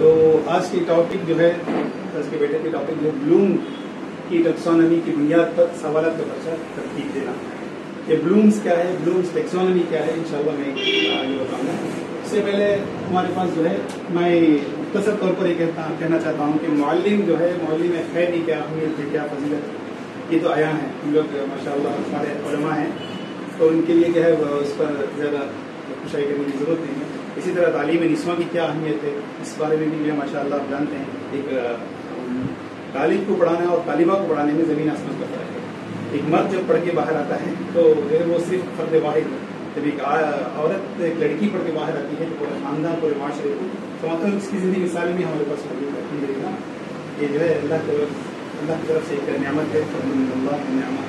تو آج کی ٹاپک جو ہے آج کے بیٹے کی ٹاپک جو ہے بلوم کی ٹیکسانومی کی بنیاد پر سوالات کا پرچہ ترتیب دینا. کہ بلومز کیا ہے, بلومز ٹیکسانومی کیا ہے, انشاءاللہ میں یہ بتاؤں گا. اس سے پہلے ہمارے پاس جو ہے میں مختصر طور پر یہ کہنا چاہتا ہوں کہ معلم جو ہے, معلم خیر کی کیا اہمیت ہے, کیا فضیلت, یہ تو آیا ہیں ہم لوگ ماشاءاللہ ہمارے علماء ہیں, تو ان کے لیے کیا ہے اس پر زیادہ پوچھائی کرنے کی ضرورت نہیں ہے. اسی طرح تعلیم نسواں کی کیا اہمیت ہے, اس بارے میں بھی ماشاءاللہ آپ جانتے ہیں. ایک طالب کو پڑھانا اور طالبہ کو پڑھانے میں زمین آسمان کا فرق ہے. ایک مرد جب پڑھ کے باہر آتا ہے تو وہ صرف فرد واحد ہے. جب ایک عورت ایک لڑکی پڑھ کے باہر آتی ہے تو پورے خاندان پورے معاشرے کو سماتا. اس کی زندگی مثالیں بھی ہمارے پاس موجود ہے. الحمدللہ یہ جو ہے اللہ کی طرف سے ایک نعمت ہے. اللہ کی نعمت.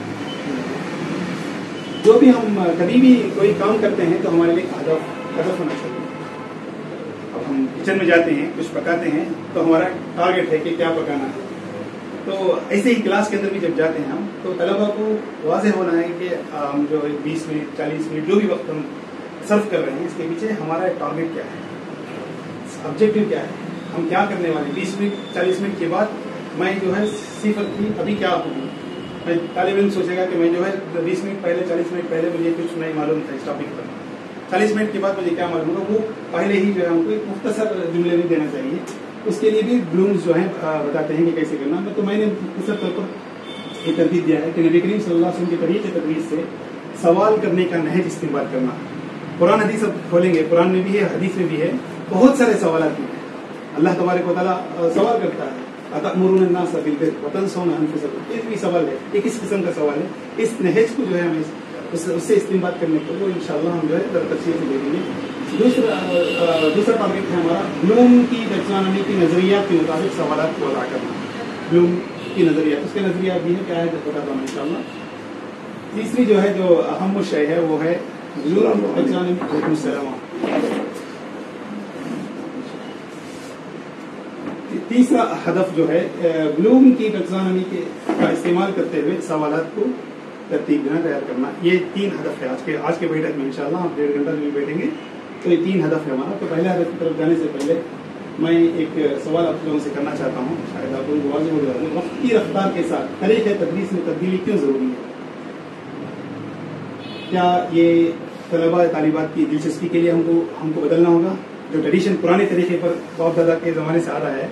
جو بھی ہم کبھی بھی کوئی کام کرتے ہیں تو ہمارے لیے ہدف ہونا چاہیے. اب ہم کچن میں جاتے ہیں, کچھ پکاتے ہیں تو ہمارا ٹارگیٹ ہے کہ کیا پکانا ہے. تو ایسے ہی کلاس کے اندر بھی جب جاتے ہیں ہم تو طلبا کو واضح ہونا ہے کہ ہم جو 20 منٹ 40 منٹ جو بھی وقت ہم صرف کر رہے ہیں اس کے پیچھے ہمارا ٹارگیٹ کیا ہے, آبجیکٹو کیا ہے, ہم کیا کرنے والے ہیں. 20 منٹ 40 منٹ کے بعد میں جو ہے صفر تھی ابھی کیا ہوں. میں طالب علم سوچے گا کہ میں جو ہے 20 منٹ پہلے 40 منٹ پہلے مجھے کچھ نہیں معلوم تھا اس ٹاپک پر, 40 منٹ کے بعد مجھے کیا معلوم ہوگا, وہ پہلے ہی جو ہے ہم کو ایک مختصر جملے میں دینا چاہیے. اس کے لیے بھی بلومز جو ہیں بتاتے ہیں کہ کیسے کرنا. تو میں نے مختصر طور پر یہ ترتیب دیا ہے کہ نبی کریم صلی اللہ علیہ وسلم کے طریقے تدریس سے سوال کرنے کا نہج استعمال کرنا. قرآن حدیث اب کھولیں گے, قرآن میں بھی ہے, حدیث میں بھی ہے, بہت سارے سوالات ہیں. اللہ تبارک و تعالیٰ سوال کرتا ہے, اتأمرون الناس بالبر وتنسون انفسکم. یہ بھی سوال ہے, یہ کس قسم کا سوال ہے. اس نہج کو جو ہے ہمیں اس سے استعمال کرنے کو وہ انشاءاللہ ہم جو ہے تفصیل سے دے دیں گے. دوسرا ٹاپک ہے ہمارا بلوم کی ٹیکسانومی کی نظریات کے مطابق سوالات کو ادا کرنا. بلوم کی نظریات, اس کے نظریات بھی ہے, کیا ہے بتاتا ہوں انشاءاللہ. تیسری جو ہے جو اہم شے ہے وہ ہے بلوم ٹیکسانومی. وعلیکم السلام. تیسرا ہدف جو ہے بلوم کی ٹیکسانومی کا استعمال کرتے ہوئے سوالات کو ترتیب دینا, تیار کرنا. یہ 3 ہدف ہے آج کے بیٹھک میں. انشاءاللہ ہم 1.5 گھنٹہ میں بیٹھیں گے تو یہ 3 ہدف ہے ہمارا. تو پہلے ہدف کی طرف جانے سے پہلے میں ایک سوال آپ لوگوں سے کرنا چاہتا ہوں, شاید آپ کو واضح ہو جائے. وقت کی رفتار کے ساتھ طریقۂ تدریس میں تبدیلی کیوں ضروری ہے؟ کیا یہ طلباء طالبات کی دلچسپی کے لیے ہم کو بدلنا ہوگا؟ جو ٹریڈیشن پرانے طریقے پر باپ دادا کے زمانے سے آ رہا ہے,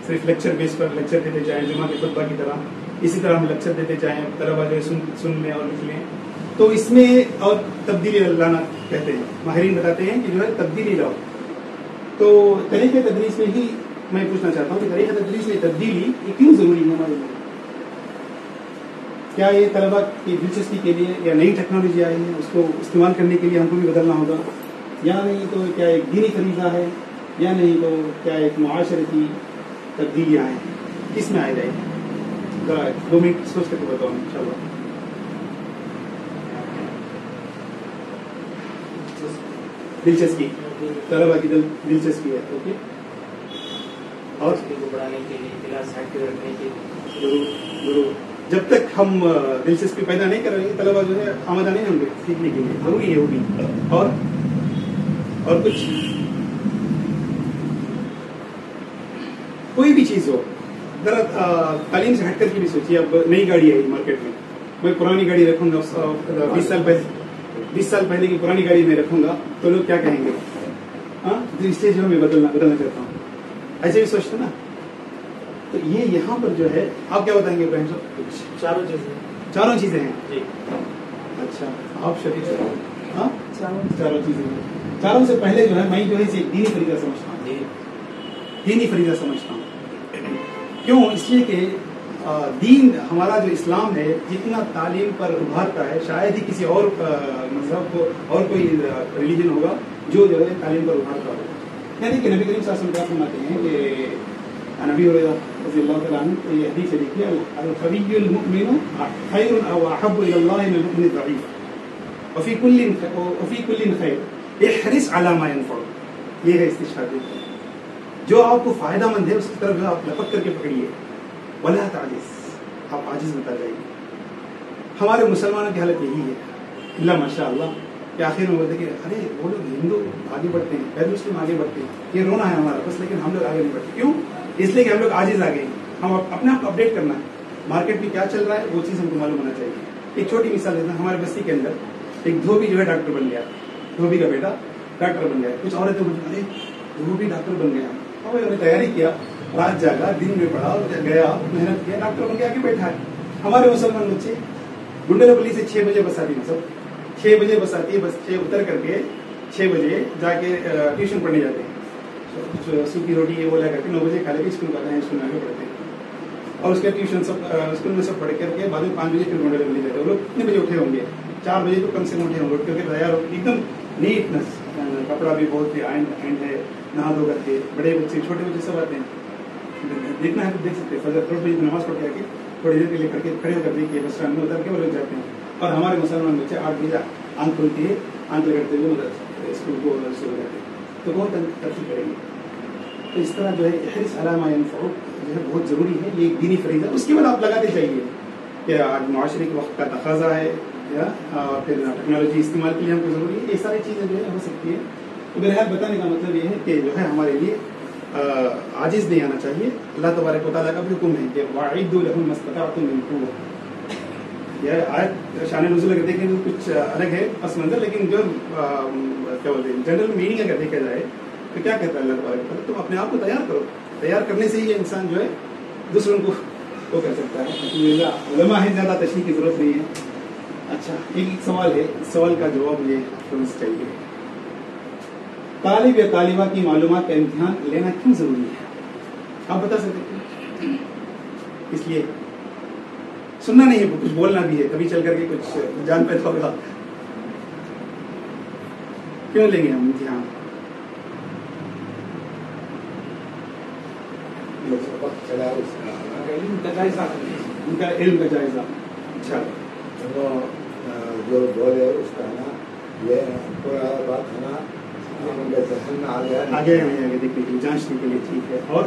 صرف لیکچر بیس پر لیکچر دیتے جائیں جمعہ کے خطبہ کی طرح, اسی طرح ہم لیکچر دیتے جائیں, طلباء جو سن لیں اور لکھ لیں, تو اس میں اور تبدیلی لانا کہتے ہیں. ماہرین بتاتے ہیں کہ جو ہے تبدیلی لاؤ. تو طریقۂ تدریس میں ہی میں پوچھنا چاہتا ہوں کہ طریقۂ تدریس میں تبدیلی یہ کیوں ضروری ہے ہمارے لیے؟ کیا یہ طلباء کی دلچسپی کے لیے, یا نئی ٹیکنالوجی آئی ہے اس کو استعمال کرنے کے لیے ہم کو بھی بدلنا ہوگا, یا نہیں تو کیا ایک دینی فریضہ ہے, یا نہیں تو کیا ایک معاشرتی تبدیلیاں ہیں, کس میں آ جائے گی؟ ذرا 2 منٹ سوچ کر کے بتاؤں انشاءاللہ. دلچسپی, طلبا کی دلچسپی ہے. اوکے, اور پڑھانے کے لیے کلاس ایکٹیو رکھنے کے ضرور جب تک ہم دلچسپی پیدا نہیں کر رہے ہیں طلبا جو ہے آمادہ نہیں ہوں گے سیکھنے کے لیے. ضروری ہے وہ بھی. اور کچھ کوئی بھی چیز ہو, ذرا تعلیم سے ہٹ کر کے بھی سوچیے. اب نئی گاڑی آئی مارکیٹ میں پرانی گاڑی رکھوں گا 20 سال پہلے کی پرانی گاڑی میں رکھوں گا تو لوگ کیا کہیں گے؟ ہاں, اسٹیج میں بدلنا چاہتا ہوں. ایسے بھی سوچتے نا. تو یہ یہاں پر جو ہے آپ کیا بتائیں گے ابراہیم صاحب؟ چاروں چیزیں ہیں جی. اچھا, آپ شفیق صاحب؟ ہاں, چاروں چیزیں ہیں. چاروں سے پہلے جو ہے میں جو ہے اسے دینی فریضہ سمجھتا ہوں. دینی فریضہ سمجھتا ہوں. کیوں؟ اس لیے کہ دین ہمارا جو اسلام ہے جتنا تعلیم پر ابھارتا ہے شاید ہی کسی اور مذہب کو اور کوئی ریلیجن ہوگا جو ہے تعلیم پر ابھارتا ہوگا. یعنی کہ نبی کریم صلی اللہ علیہ وسلم کیا فرماتے ہیں کہ نبی رضی اللہ تعالیٰ عنہ یہ حدیث لکھی ہے, القوی المؤمن خیر او احب الی اللہ من المؤمن الضعیف وفی کل خیر احرص علی ما ينفع. یہ ہے استشہاد. جو آپ کو فائدہ مند ہے اس کی طرف آپ لپک کر کے پکڑیے. ولا تعجز, آپ عاجز مت آ جائیے. ہمارے مسلمانوں کی حالت یہی ہے. اللہ ماشاء اللہ کہ آخر میں بولتے کہ ارے وہ لوگ ہندو آگے بڑھتے ہیں، غیر مسلم آگے بڑھتے ہیں، یہ رونا ہے ہمارا بس، لیکن ہم لوگ آگے نہیں بڑھتے. کیوں؟ اس لیے کہ ہم لوگ عاجز آ گئے. ہم اپنے آپ کو اپڈیٹ کرنا ہے، مارکیٹ میں کیا چل رہا ہے وہ چیز ہم کو معلوم ہونا چاہیے. ایک چھوٹی مثال دیتا ہوں. ہمارے بستی کے اندر ایک دھوبی جو ہے ڈاکٹر بن گیا، دھوبی کا بیٹا ڈاکٹر بن گیا. کچھ عورتیں بولتی ارے دھوبی ڈاکٹر بن گیا. اب انہوں نے تیاری کیا، رات جاگا، دن میں پڑھا، گیا محنت کیا، ڈاکٹر بن کے آ کے بیٹھا ہے. ہمارے مسلمان بچے گنڈلپلی سے 6 بجے بس آتی ہے، سب 6 بجے بس آتی ہے، بس 6 اتر کر کے 6 بجے جا کے ٹیوشن پڑھنے جاتے ہیں. سوکھی روٹی یہ وہ لے کر کے 9 بجے کھا لے کے اسکول آتے ہیں، اسکول میں آگے پڑھتے ہیں. اور اس کے ٹیوشن سب اسکول میں سب پڑھ کر کے بعد میں 5 بجے پھر گنڈلپلی جاتے ہیں. وہ لوگ کتنے بجے اٹھے ہوں گے؟ 4 بجے تو کم سے کم اٹھے ہوں گے. اٹھ کر کے تیار ہو ایک دم نیٹنس، کپڑا بھی بہت اینڈ ہے، نہا دھو کر کے. بڑے بچے چھوٹے بچے سب آتے ہیں. دیکھنا ہے تو دیکھ سکتے ہیں. فجر 3 بجے نماز پڑھ کے آ کے تھوڑی دیر کے لیے کھڑے ہو کر دیکھیے بس اسٹینڈ میں اتر کے وہ لوگ جاتے ہیں. اور ہمارے مسلمان بچے 8 بجے آنکھ کھلتی ہے، آنکھ لگاتے ہوئے اسکول کو شروع کرتے ہیں. تو بہت ترقی کریں گے. تو اس طرح جو ہے حرص علی ما ینفع جو ہے بہت ضروری ہے. یہ ایک دینی فریضہ ہے. اس کے بعد آپ لگاتے چاہیے کہ آج معاشرے کے وقت کا تقاضا ہے یا پھر ٹیکنالوجی استعمال کے لیے ہم کو ضروری ہے. یہ ساری چیزیں جو ہے ہو سکتی ہے. تو بہرحال بتانے کا مطلب یہ ہے کہ جو ہے ہمارے لیے عاجز نہیں آنا چاہیے. اللہ تبارک و تعالیٰ کا بھی حکم ہے کہ وَأَعِدُّوا لَهُم مَا اسْتَطَعْتُم مِّن قُوَّةٍ. یہ آیت شان نزول اگر دیکھیں تو کچھ الگ ہے پس منظر، لیکن جو کیا بولتے ہیں جنرل میننگ اگر دیکھا جائے تو کیا کہتا ہے اللہ تبارک و تعالیٰ؟ تم اپنے آپ کو تیار کرو. تیار کرنے سے ہی یہ انسان جو ہے دوسروں کو وہ کر سکتا ہے. علماء ہے، زیادہ تشریح کی ضرورت نہیں ہے. اچھا ایک سوال ہے، اس سوال کا جواب یہ کرنا چاہیے. طالب یا طالبہ کی معلومات کا امتحان لینا کیوں ضروری ہے؟ آپ بتا سکتے ہیں؟ اس لیے سننا نہیں ہے، کچھ بولنا بھی ہے، تبھی چل کر کے کچھ جان پیدا ہوگا. کیوں لیں گے ہم امتحان؟ ان کا علم کا جائزہ. اچھا جو بولے اس کا نا یہ پورا بات ہے نا آگے دیکھنے کے لیے، جانچنے کے لیے. ٹھیک ہے. اور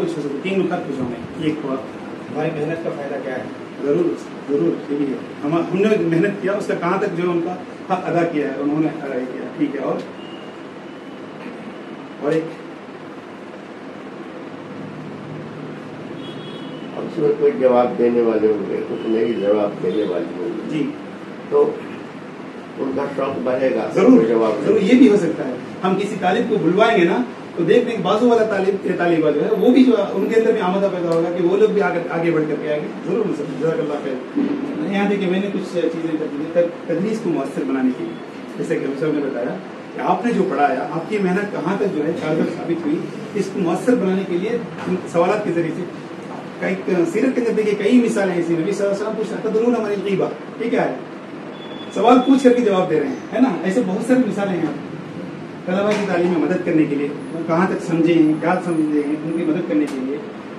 کچھ ہو سکتا 3 نکات پوچھا میں. ایک ہوا ہماری محنت کا فائدہ کیا ہے؟ ضرور یہ بھی ہے. ہم نے محنت کیا، اس کا کہاں تک جو ہے ان کا حق ادا کیا ہے، انہوں نے ادا کیا. ٹھیک ہے. اور ایک اس میں کوئی جواب دینے والے ہوں گے، کچھ نہیں جواب دینے والے ہوں گے جی، تو ان کا شوق بڑھے گا. ضرور یہ بھی ہو سکتا ہے. ہم کسی طالب کو بلوائیں گے نا تو دیکھنے کے بازو والا طالبہ جو ہے وہ بھی جو ان کے اندر بھی آمدہ پیدا ہوگا کہ وہ لوگ بھی آگے بڑھ کر کے آئیں گے. ضرور جزاک اللہ خیر. یہاں دیکھیں میں نے کچھ چیزیں کر دی تدریس کو مؤثر بنانے کے لیے. جیسے کہ ہم سب نے بتایا کہ آپ نے جو پڑھایا، آپ کی محنت کہاں تک جو ہے کارگر ثابت ہوئی، اس کو مؤثر بنانے کے لیے سوالات کے ذریعے سے. سیرت کے اندر دیکھیے کئی مثالیں ایسی. نبی صلی اللہ علیہ وسلم پوچھا تدرون ما الغیبہ، یہ کیا ہے؟ سوال پوچھ کر کے جواب دے رہے ہیں، ہے نا. ایسے بہت ساری مثالیں ہیں. طلبا کی تعلیم میں مدد کرنے کے لیے، وہ کہاں تک سمجھے ہیں، کیا سمجھے ہیں، ان کی مدد کرنے کے لیے.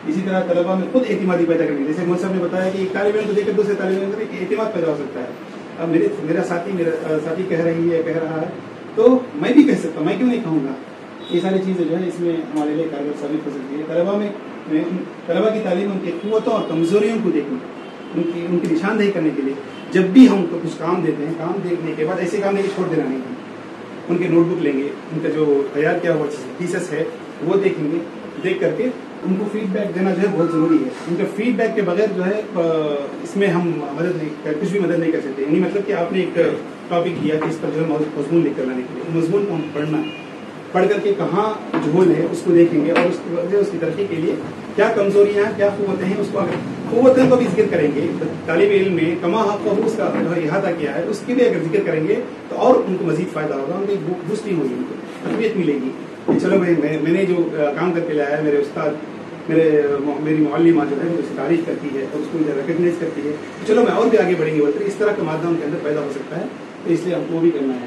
اسی طرح طلبا میں خود اعتمادی پیدا کرنے کے لیے، جیسے مول صاحب نے بتایا کہ ایک طالب علم کو دیکھ کر دوسرے طالب علم میں اعتماد پیدا ہو سکتا ہے. اب میرا ساتھی کہہ رہا ہے تو میں بھی کہہ سکتا ہوں، میں کیوں نہیں کہوں گا. یہ ساری چیزیں جو ہے اس میں ہمارے لیے کارگر ثابت ہو سکتی ہے. طلبا کی تعلیم ان کی قوتوں اور کمزوریوں کو دیکھنا، ان کی نشاندہی کرنے کے لیے جب بھی ہم کو کچھ کام دیتے ہیں، کام دیکھنے کے بعد ایسے کام دے کے چھوڑ دینا نہیں ہے. ان کے نوٹ بک لیں گے، ان کا جو تیار کیا ہوا تھیسس ہے وہ دیکھیں گے. دیکھ کر کے ان کو فیڈ بیک دینا جو ہے بہت ضروری ہے. ان کے فیڈ بیک کے بغیر جو ہے اس میں ہم کچھ بھی مدد نہیں کر سکتے. یعنی مطلب کہ آپ نے ایک ٹاپک دیا کہ اس پر جو ہے مضمون لکھ کر لانے کے لیے، مضمون کو ہم پڑھنا ہے. پڑھ کر کے کہاں جھول ہے اس کو دیکھیں گے، اور اس کی ترقی کے لیے کیا کمزوریاں ہیں، کیا قوتیں ہیں، اس کو اگر قوتیں کو بھی ذکر کریں گے. طالب علم میں کما حق اس کا جو ہے احاطہ کیا ہے، اس کی بھی اگر ذکر کریں گے تو اور ان کو مزید فائدہ ہوگا. ان کی بوسٹنگ ہوگی، ان کو تقویت ملے گی کہ چلو بھائی میں نے جو کام کر کے لایا ہے، میرے استاد میری معلمہ جو ہے اس کی تعریف کرتی ہے اور اس کو ریکگنائز کرتی ہے، چلو میں اور بھی آگے بڑھیں گے بولتے. اس طرح کا مادہ ان کے اندر پیدا ہو سکتا ہے. تو اس لیے ہم کو بھی کرنا ہے.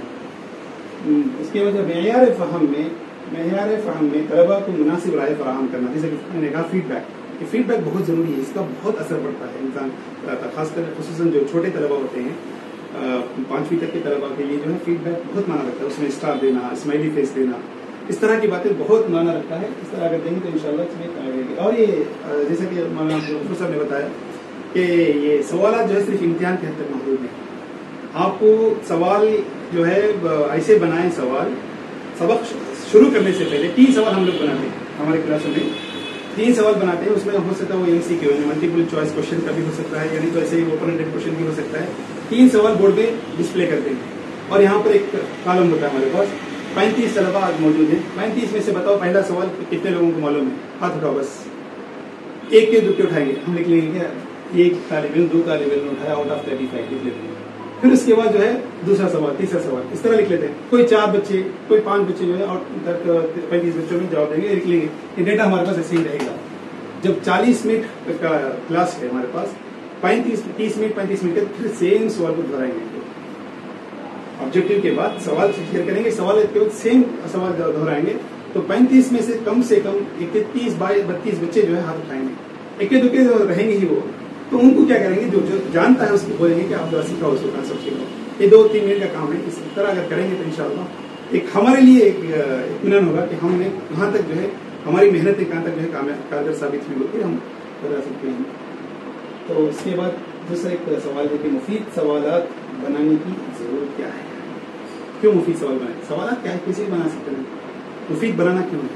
اس کی وجہ معیار فہم میں طلبا کو مناسب رائے فراہم کرنا. جیسے کہ میں نے کہا فیڈ بیک بہت ضروری ہے. اس کا بہت اثر پڑتا ہے انسان، خاص کر خصوصاً جو چھوٹے طلبا ہوتے ہیں، 5ویں تک کے طلبا کے لیے جو ہے فیڈ بیک بہت معنی رکھتا ہے. اس میں اسٹار دینا، اسمائلی فیس دینا، اس طرح کی باتیں بہت معنی رکھتا ہے. اس طرح اگر دیں گے تو انشاءاللہ اس میں آگے گی. اور یہ جیسے کہ مولانا ڈاکٹر صاحب نے بتایا کہ یہ سوالات جو ہے صرف امتحان کے حد تک محدود نہیں. आपको सवाल जो है ऐसे बनाए सवाल, सबक शुरू करने से पहले 3 सवाल हम लोग बनाते हैं हमारे क्लासों में। 3 सवाल बनाते हैं, उसमें हो सकता है वो MCQ मल्टीपल चॉइस क्वेश्चन का भी हो सकता है, यानी तो ऐसे ही ओपन एंडेड क्वेश्चन भी हो सकता है। 3 सवाल बोर्ड में डिस्प्ले करते हैं और यहाँ पर एक कॉलम होता है हमारे पास। 35 तलबा आज मौजूद है। 35 में से बताओ पहला सवाल कितने लोगों को मालूम है? हाथ उठाओ बस। एक के दुक्के उठाएंगे, हम लिख लेंगे क्या? एक तालिब इल्म 2 तालिब इल्म उठाया आउट ऑफ 35 लिख लेते हैं। फिर उसके बाद जो है दूसरा सवाल, तीसरा सवाल, इस तरह लिख लेते हैं। कोई 4 बच्चे, कोई 5 बच्चे जो है और 35 बच्चों में जवाब देंगे, लिख लेंगे। ये डेटा हमारे पास ऐसे ही रहेगा। जब 40 मिनट का क्लास है हमारे पास, 30 मिनट 35 मिनट के फिर सेम सवाल को दोहराएंगे। ऑब्जेक्टिव के बाद सवाल शेयर करेंगे, सवाल के बाद सेम सवाल दोहराएंगे। तो 35 में से कम 31 बाई 32 बच्चे जो है हाथ उठाएंगे। इक्के दुक्के रहेंगे ही वो, तो उनको क्या करेंगे, जो जानता है उसको बोलेंगे कि आप सीखाओ, उसको कांसेप्ट सिखाओ। ये 2-3 मिनट का काम है। इस तरह अगर करेंगे तो इंशाअल्लाह एक हमारे लिए एक इत्मीनान होगा कि हमने कहाँ तक जो है हमारी मेहनत कहाँ तक जो है कारगर साबित हुई होती है, हम बता सकते हैं। तो इसके बाद दूसरा एक सवाल है कि मुफीद सवालात बनाने की जरूरत क्या है? क्यों मुफीद सवाल बनाए? सवालात क्या है, किसी भी बना सकते हैं, मुफीद बनाना क्यों है?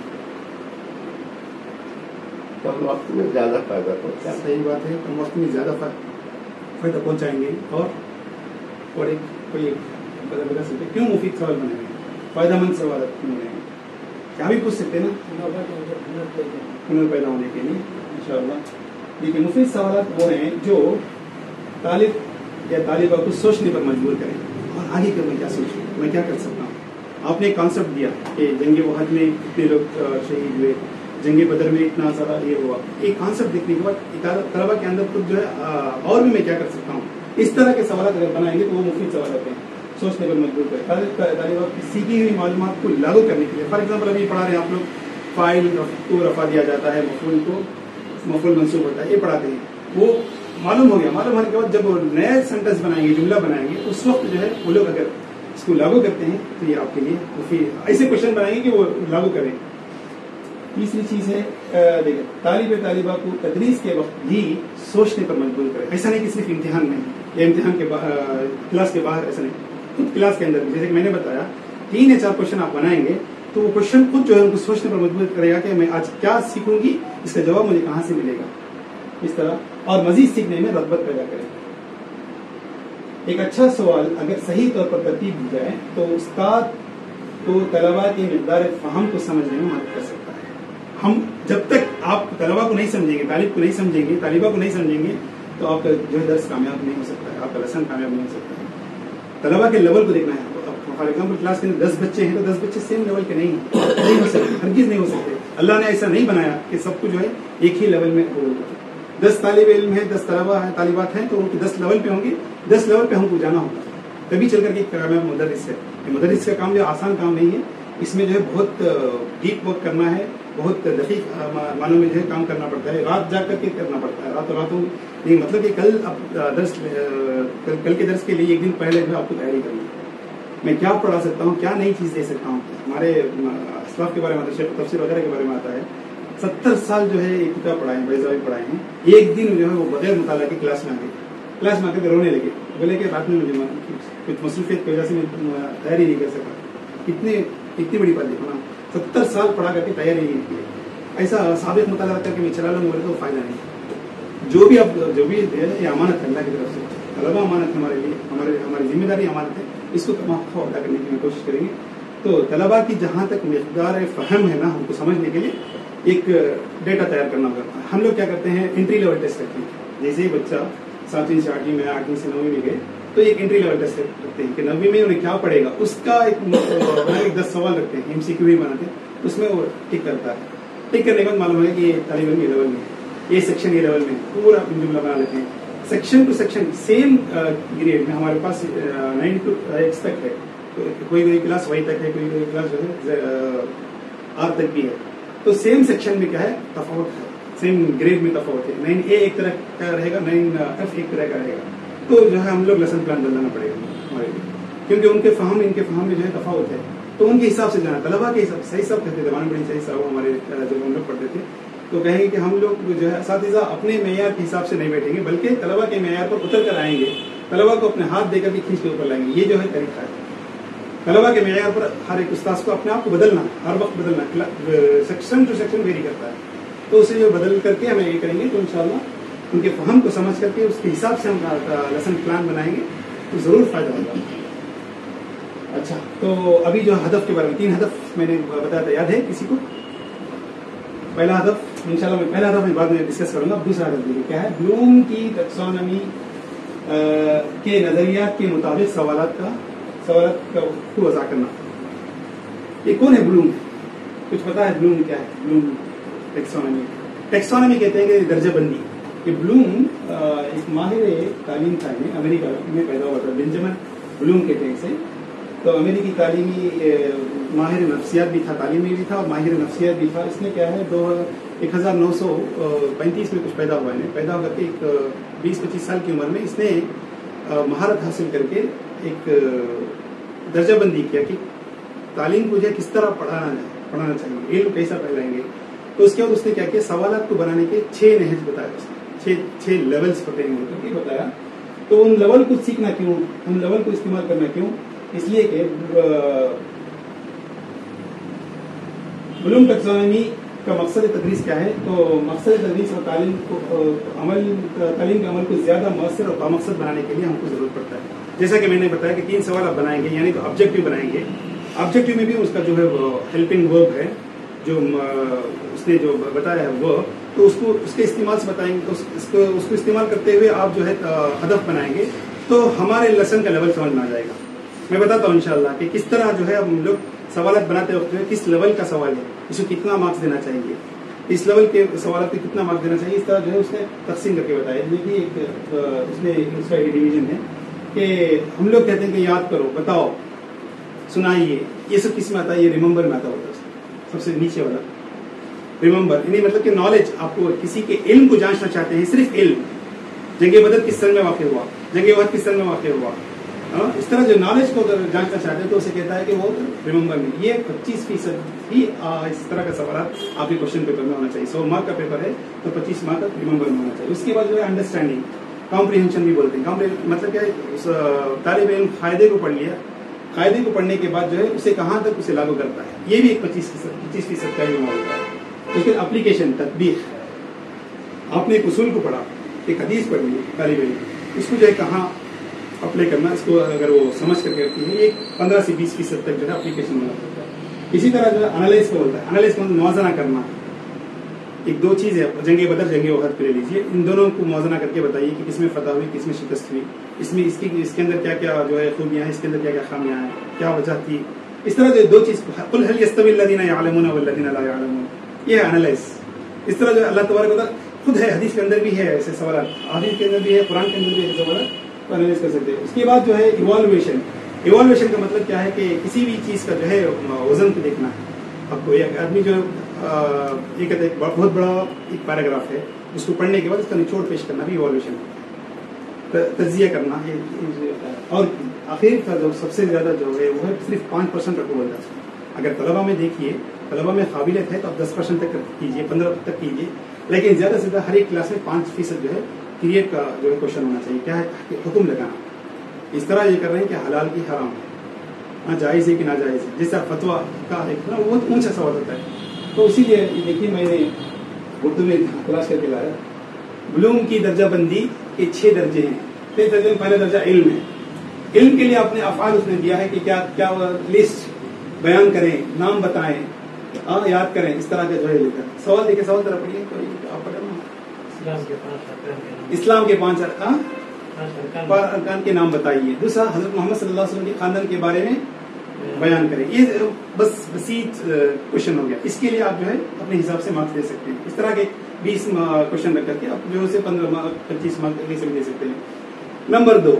कम वक्त में ज्यादा फायदा पहुंचा। सही बात है, कम वक्त में ज्यादा फायदा पहुंचाएंगे। और एक कोई बता सकते क्यों मुफीद सवाल बनाएंगे, फायदेमंद सवाल क्यों बनाएंगे? क्या भी पूछ सकते हैं ना, हुनर पैदा होने के लिए इंशाअल्लाह। देखिए मुफीद सवाल वो हैं जो तालिब या तालिबा को सोचने पर मजबूर करें और आगे कर मैं क्या सोचूं, मैं क्या कर सकता हूँ। आपने एक कॉन्सेप्ट दिया कि जंगे वहद में इतने लोग शहीद हुए, जंगे बदर में इतना सारा ये हुआ। एक कॉन्सेप्ट देखने के बाद तलबा के अंदर खुद जो है और भी मैं क्या कर सकता हूँ, इस तरह के सवाल अगर बनाएंगे तो वो मुफीद सवाल होते हैं, सोचने पर मजबूर करें। तालिबा की सीखी हुई मालूमात को लागू करने के लिए, फॉर एग्जाम्पल अभी पढ़ा रहे हैं आप लोग, फाइल को रफा दिया जाता है, मफूल को मफूल मंसूब होता है, ये पढ़ाते हैं। वो मालूम हो गया, मालूम होने के बाद जब वो नए सेंटेंस बनाएंगे, जुमला बनाएंगे, उस वक्त जो है वो लोग अगर इसको लागू करते हैं तो ये आपके लिए मुफीद, ऐसे क्वेश्चन बनाएंगे कि वो लागू करें। तीसरी चीज है देखिए तालिबा को तदरीस के वक्त भी सोचने पर मजबूर करें। ऐसा नहीं कि सिर्फ इम्तिहान में या इम्तिहान के क्लास के बाहर, ऐसा नहीं, खुद क्लास के अंदर भी। जैसे कि मैंने बताया 3 या 4 क्वेश्चन आप बनाएंगे तो वो क्वेश्चन खुद जो है उनको सोचने पर मजबूर करेगा कि मैं आज क्या सीखूंगी, इसका जवाब मुझे कहाँ से मिलेगा, इस तरह, और मजीद सीखने में रग़बत पैदा करें। एक अच्छा सवाल अगर सही तौर पर तरतीब दी जाए तो उस्ताद को तलबा के मिक़दार फ़हम को समझने में मदद कर सकता है। हम जब तक आप तलबा को नहीं समझेंगे, तालिब को नहीं समझेंगे, तालिबा को नहीं समझेंगे, तो आपका जो है दर्स कामयाब नहीं हो सकता है, आपका लेसन कामयाब नहीं हो सकता है। तलबा के लेवल को देखना है। फॉर एग्जाम्पल क्लास के अंदर 10 बच्चे हैं तो 10 बच्चे सेम लेवल के नहीं हो सकते, हरगिज़ नहीं हो सकते। अल्लाह ने ऐसा नहीं बनाया कि सबको जो है एक ही लेवल में हो। 10 तालिब इल्म है, 10 तलबा है, तालिबात हैं, तो उनके 10 लेवल पे होंगे, 10 लेवल पे हमको जाना होगा, तभी चल करके कामयाब मुदर्रिस है। मुदर्रिस का काम जो आसान काम नहीं है, इसमें जो है बहुत डीप वर्क करना है, बहुत दकीक मानों में जो है काम करना पड़ता है, रात जाग करके करना पड़ता है। रातों नहीं, मतलब कि कल के दर्स के लिए एक दिन पहले जो आपको तैयारी करनी है, मैं क्या पढ़ा सकता हूँ, क्या नई चीज़ दे सकता हूँ। हमारे इस्लाफ के बारे में, तफसीर वगैरह के बारे में आता है, 70 साल जो है एक किताब पढ़ाए हैं, बैज़ावी पढ़ाए हैं। एक दिन जो है वो बगैर मुताला के क्लास में आके रोने लगे, बोले कि रात में मुझे कुछ मसरूफियत की वजह से मैं तैयारी नहीं कर सका। इतनी बड़ी बात देखो ना, 70 साल पढ़ा करके तैयारी नहीं की। ऐसा साबित मुताला करके मैं चला लूँ, बोले तो फायदा नहीं। जो भी है ये अमानत है अल्लाह की तरफ से, तलबा अमानत हमारे लिए, हमारी जिम्मेदारी अमानत है, इसको तमाम अदा करने की कोशिश करेंगे। तो तलबा की जहाँ तक मिक़दार फ़हम है ना, हमको समझने के लिए एक डेटा तैयार करना होगा। हम लोग क्या करते हैं, एंट्री लेवल टेस्ट करते हैं। जैसे ही बच्चा 7वीं से 8वीं में, 8वीं से 9वीं में गए तो एक एंट्री लेवल टेस्ट करते हैं कि 9वीं में उन्हें क्या पड़ेगा, उसका एक 10 सवाल रखते हैं, MCQ भी बनाते हैं, उसमें वो टिक करता है। टिक करने के बाद मालूम है कि ये तालिब इल्म ये लेवल में, ये सेक्शन ये लेवल में, पूरा जुमला बना लेते हैं। Section two section same grade में हमारे पास 9 to 8 तक है, तो कोई क्लास वही तक है, कोई क्लास जो है R तक भी है। तो सेम सेक्शन में क्या है, तफावत है, सेम ग्रेड में तफावत है। 9A एक तरह का रहेगा, 9F एक तरह का रहेगा। तो जो है हम लोग लेसन प्लान बनाना पड़ेगा हमारे लिए, क्योंकि उनके फहम इनके फहम में जो है तफावत है, तो उनके हिसाब से जाना। तलबा के हिसाब सही सब कहते थे, जबान बड़ी सही साहब हमारे जब हम लोग पढ़ते थे, तो कहेंगे कि हम लोग जो है असातिज़ा अपने मेयार के हिसाब से नहीं बैठेंगे, बल्कि तलबा के मेयार पर उतर कर आएंगे, طلبا کو اپنے ہاتھ دے کر کے کھینچ کے اوپر لائیں گے. یہ جو ہے طریقہ ہے طلبا کے معیار پر ہر ایک استاذ کو اپنے آپ کو بدلنا, ہر وقت بدلنا, سیکشن ٹو سیکشن ویری کرتا ہے. تو اسے جو بدل کر کے ہمیں یہ کریں گے تو انشاءاللہ ان کے فہم کو سمجھ کر کے اس کے حساب سے ہم لیسن پلان بنائیں گے تو ضرور فائدہ ہوگا. اچھا, تو ابھی جو ہدف کے بارے میں 3 ہدف میں نے بتایا تھا, یاد ہے کسی کو؟ پہلا ہدف انشاءاللہ میں پہلا ہدف میں بعد میں ڈسکس کروں گا. دوسرا ہدف دیکھیے کیا ہے, بلوم کی ٹیکسونومی کے نظریات کے مطابق سوالات کو وضع کرنا. یہ کون ہے بلوم؟ کچھ پتا ہے بلوم کیا ہے؟ بلوم ٹیکسونومی کہتے ہیں کہ درجہ بندی. کہ بلوم ایک ماہر تعلیم تھا, امریکہ میں پیدا ہوا تھا, بینجامن بلوم کہتے ہیں اسے. تو امریکی تعلیمی ماہر نفسیات بھی تھا, تعلیم میں بھی تھا اور ماہر نفسیات بھی تھا. اس نے کیا ہے 1935 میں کچھ پیدا ہوا ہے, پیدا ہو کر کے ایک 20-25 سال کی عمر میں اس نے مہارت حاصل کر کے ایک درجہ بندی کیا کہ تعلیم کو جو ہے کس طرح پڑھانا چاہیے, علم کیسا پھیلائیں گے. تو اس کے بعد اس نے کیا کیا, سوالات کو بنانے کے 6 نہج بتایا, اس نے 6 لیولز بتایا. تو ان لیول کو سیکھنا کیوں, ان لیول کو استعمال کرنا کیوں؟ اس لیے کہ بلوم ٹیکسونومی کا مقصد تدریس کیا ہے. تو مقصد تدریس اور تعلیم کے عمل کو زیادہ مؤثر اور بامقصد بنانے کے لیے ہم کو ضرورت پڑتا ہے. جیسا کہ میں نے بتایا کہ 3 سوال آپ بنائیں گے, یعنی تو آبجیکٹو بنائیں گے. آبجیکٹو میں بھی اس کا جو ہے وہ ہیلپنگ ورب ہے, جو اس نے جو بتایا ہے وہ, تو اس کے استعمال سے بتائیں گے. تو اس کو استعمال کرتے ہوئے آپ جو ہے ہدف بنائیں گے تو ہمارے لیسن کا لیول سمجھ میں آ جائے گا. میں بتاتا ہوں انشاءاللہ کہ کس طرح جو ہے ہم لوگ سوالات بناتے وقت کس لیول کا سوال ہے, اس کو کتنا مارکس دینا چاہیے, اس لیول کے سوالات کو کتنا مارکس دینا چاہیے. اس طرح جو ہے اس نے تقسیم کر کے بتایا. یہ بھی ایک اس نے اس کا ڈویژن ہے کہ ہم لوگ کہتے ہیں کہ یاد کرو, بتاؤ, سنائیے, یہ سب کس میں آتا ہے؟ یہ ریممبر میں آتا ہوتا ہے. سب سے نیچے والا ریممبر, یعنی مطلب کہ نالج. آپ کو کسی کے علم کو جانچنا چاہتے ہیں, صرف علم, جنگ بدر کس سن میں واقع ہوا, جنگ احد کس سن میں واقع ہوا, اس طرح جو نالج کو اگر جانچنا چاہتے ہیں تو اسے کہتا ہے کہ وہ ریممبر میں. یہ 25% ہی اس طرح کا سوالات آپ کے کوشچن پیپر میں ہونا چاہیے. 100 مارک کا پیپر ہے تو 25 مارک کا ریممبر میں ہونا چاہیے. اس کے بعد جو ہے انڈرسٹینڈنگ, کمپریہنشن بھی بولتے ہیں. مطلب کیا ہے, طالب علم قاعدے کو پڑھ لیا, قاعدے کو پڑھنے کے بعد جو ہے اسے کہاں تک اسے لاگو کرتا ہے, یہ بھی ایک 25% کا ہی ہوتا ہے. اس کے اپلیکیشن, تطبیق. آپ نے ایک اصول کو پڑھا, ایک حدیث پڑھ لی طالب علم, اس کو جو ہے کہاں اپلائی کرنا, اس کو اگر وہ سمجھ کر کے رکھتی ہے, یہ 15 سے 20% تک جو ہے اپلیکیشن ہونا پڑتا ہے. اسی طرح جو ہے انالائز کو بولتا ہے. انالائز کو موازنہ کرنا. ایک 2 چیز ہے, جنگ بدر, جنگ احد کو لے لیجیے, ان دونوں کو موازنہ کر کے بتائیے کہ کس میں فتح ہوئی, کس میں شکست ہوئی, اس کے اندر کیا کیا جو ہے خوبیاں ہیں, اس کے اندر کیا کیا خامیاں ہیں, کیا وجہ تھی. اس طرح جو 2 چیز, قل هل يستوي الذين يعلمون والذين لا يعلمون, یہ ہے انالائز. اس طرح جو اللہ تبارک و تعالیٰ خود ہے, حدیث کے اندر بھی ہے ایسے سوالات, حدیث کے اندر بھی ہے, قرآن کے اندر بھی ایسے سوالات کو انالائز کر سکتے ہیں. اس کے بعد جو ہے ایوالویشن. ایوالویشن کا مطلب کیا ہے کہ کسی بھی چیز کا جو ہے وزن کو دیکھنا. اب کوئی آدمی جو یہ کہتے ہیں بہت بڑا ایک پیراگراف ہے, اس کو پڑھنے کے بعد اس کا نچوڑ پیش کرنا بھی ایوالویشن, تجزیہ کرنا. اور آخر کا جو سب سے زیادہ جو ہے وہ ہے صرف 5% اپروول ہے. اگر طلبہ میں دیکھیے, طلبہ میں قابلیت ہے تو آپ 10% تک کیجیے, 15% تک کیجیے, لیکن زیادہ سے زیادہ ہر ایک کلاس میں 5% جو ہے کریٹ کا جو ہے کوشچن ہونا چاہیے. کیا ہے, حکم لگانا. اس طرح یہ کر رہے ہیں کہ حلال کی حرام ہے, جائز ہے کہ ناجائز ہے, جیسا فتویٰ کا ایک بہت اونچا سوال ہوتا ہے. تو اسی لیے دیکھیے میں نے اردو میں تلاش کر کے لایا, بلوم کی درجہ بندی کے 6 درجے ہیں. پہلا درجہ علم ہے. علم کے لیے اپنے افعال اس نے دیا ہے کہ کیا لسٹ بیان کریں, نام بتائیں, یاد کریں, اس طرح کا جو ہے لکھا. سوال دیکھیں, سوال طرح پڑھیے, آپ پڑھیں. اسلام کے 5 ارکان کے نام بتائیے. دوسرا, حضرت محمد صلی اللہ علیہ وسلم کے خاندان کے بارے میں بیان کریں. یہ بس بسیط کوشچن ہو گیا. اس کے لیے آپ جو ہے اپنے حساب سے مارکس دے سکتے ہیں. اس طرح کے 20 کوشچن رکھ کر کے آپ جو ہے 15 مارک 25 مارک ایسے بھی دے سکتے ہیں. نمبر 2,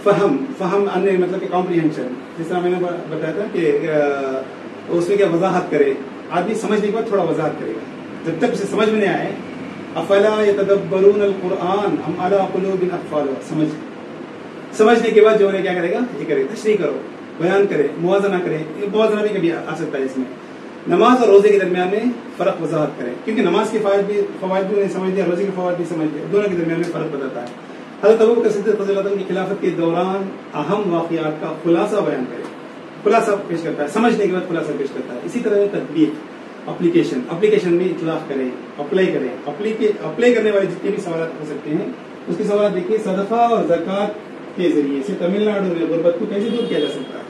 فہم مطلب کہ کمپریہنشن. جس طرح میں نے بتایا تھا کہ اس میں کیا وضاحت کرے. آدمی سمجھنے کے بعد تھوڑا وضاحت کرے گا. جب تک اسے سمجھ میں نہیں آئے, افلا یتدبرون القرآن ام علی قلوب اقفالها, سمجھنے کے بعد جو ہے کیا کرے گا, یہ کرے, تشریح کرو, بیان کرے, موازنہ کرے. موازنہ بھی کبھی آ سکتا ہے اس میں. نماز اور روزے کے درمیان میں فرق وضاحت کریں, کیونکہ نماز کے فوائد بھی انہیں سمجھ لیا, روزے کے فوائد بھی سمجھ لیا, دونوں کے درمیان میں فرق بتاتا ہے. حضرت ابو بکر صدیق رضی اللہ عنہ کی خلافت کے دوران اہم واقعات کا خلاصہ بیان کرے، خلاصہ پیش کرتا ہے، سمجھنے کے بعد خلاصہ پیش کرتا ہے. اسی طرح تطبیق، اپلیکیشن میں اطلاق کریں، اپلائی کریں. اپلائی کرنے والے جتنے بھی سوالات ہو سکتے ہیں اس کے سوالات دیکھیے. صدقہ اور زکوٰۃ کے ذریعے سے تمل ناڈو میں غربت کو کیسے دور کیا جا سکتا ہے.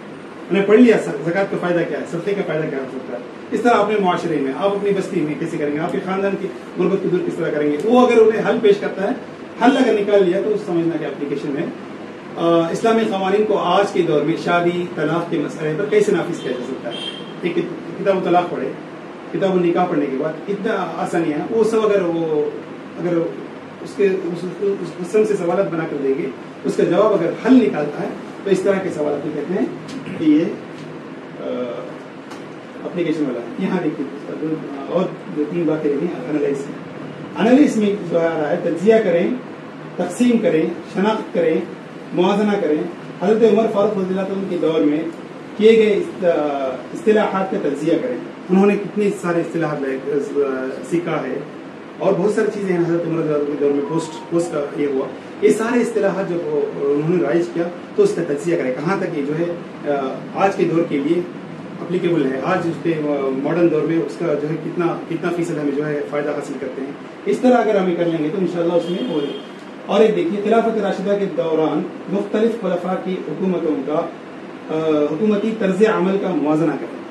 میں نے پڑھ لیا زکوٰۃ کا فائدہ کیا ہے، صدقے کا فائدہ کیا ہو سکتا ہے. اس طرح اپنے معاشرے میں، آپ اپنی بستی میں کیسے کریں گے، آپ کے خاندان کی غربت کو دور کس طرح کریں گے. وہ اگر انہیں حل پیش کرتا ہے، حل اگر نکال لیا تو سمجھنا کہ اپلیکیشن میں اسلامی قوانین کو آج کے دور میں شادی طلاق کے مسئلے پر کیسے نافذ کیا جا سکتا ہے. ایک کتاب طلاق پڑھے، کتاب نکاح پڑھنے کے بعد اتنا آسانی ہے وہ سب. اگر اس قسم سے سوالات بنا کر دیں گے، اس کا جواب اگر حل نکالتا ہے تو اس طرح کے سوالات کو کہتے ہیں کہ یہ اپلیکیشن والا ہے. یہاں دیکھیے اور جو 3 باتیں رہی. انالیس میں جو آ رہا ہے تجزیہ کریں، تقسیم کریں، شناخت کریں، موازنہ کریں. حضرت عمر فاروق رضی اللہ عنہ کے دور میں کیے گئے اصطلاحات کا تجزیہ کریں. انہوں نے کتنے سارے اصطلاحات سیکھا ہے اور بہت ساری چیزیں ہیں. حضرت عمر رضی اللہ عنہ کے دور میں پوسٹ کا یہ ہوا، یہ سارے اصطلاحات جو انہوں نے رائج کیا تو اس کا تجزیہ کریں کہاں تک یہ جو ہے آج کے دور کے لیے اپلیکیبل ہے، آج اس کے ماڈرن دور میں اس کا جو ہے کتنا فیصد ہمیں جو ہے فائدہ حاصل کرتے ہیں. اس طرح اگر ہمیں کر لیں گے تو انشاءاللہ اس میں ہو. اور ایک دیکھیے خلافت راشدہ کے دوران مختلف خلفاء کی حکومتوں کا حکومتی طرز عمل کا موازنہ کریں.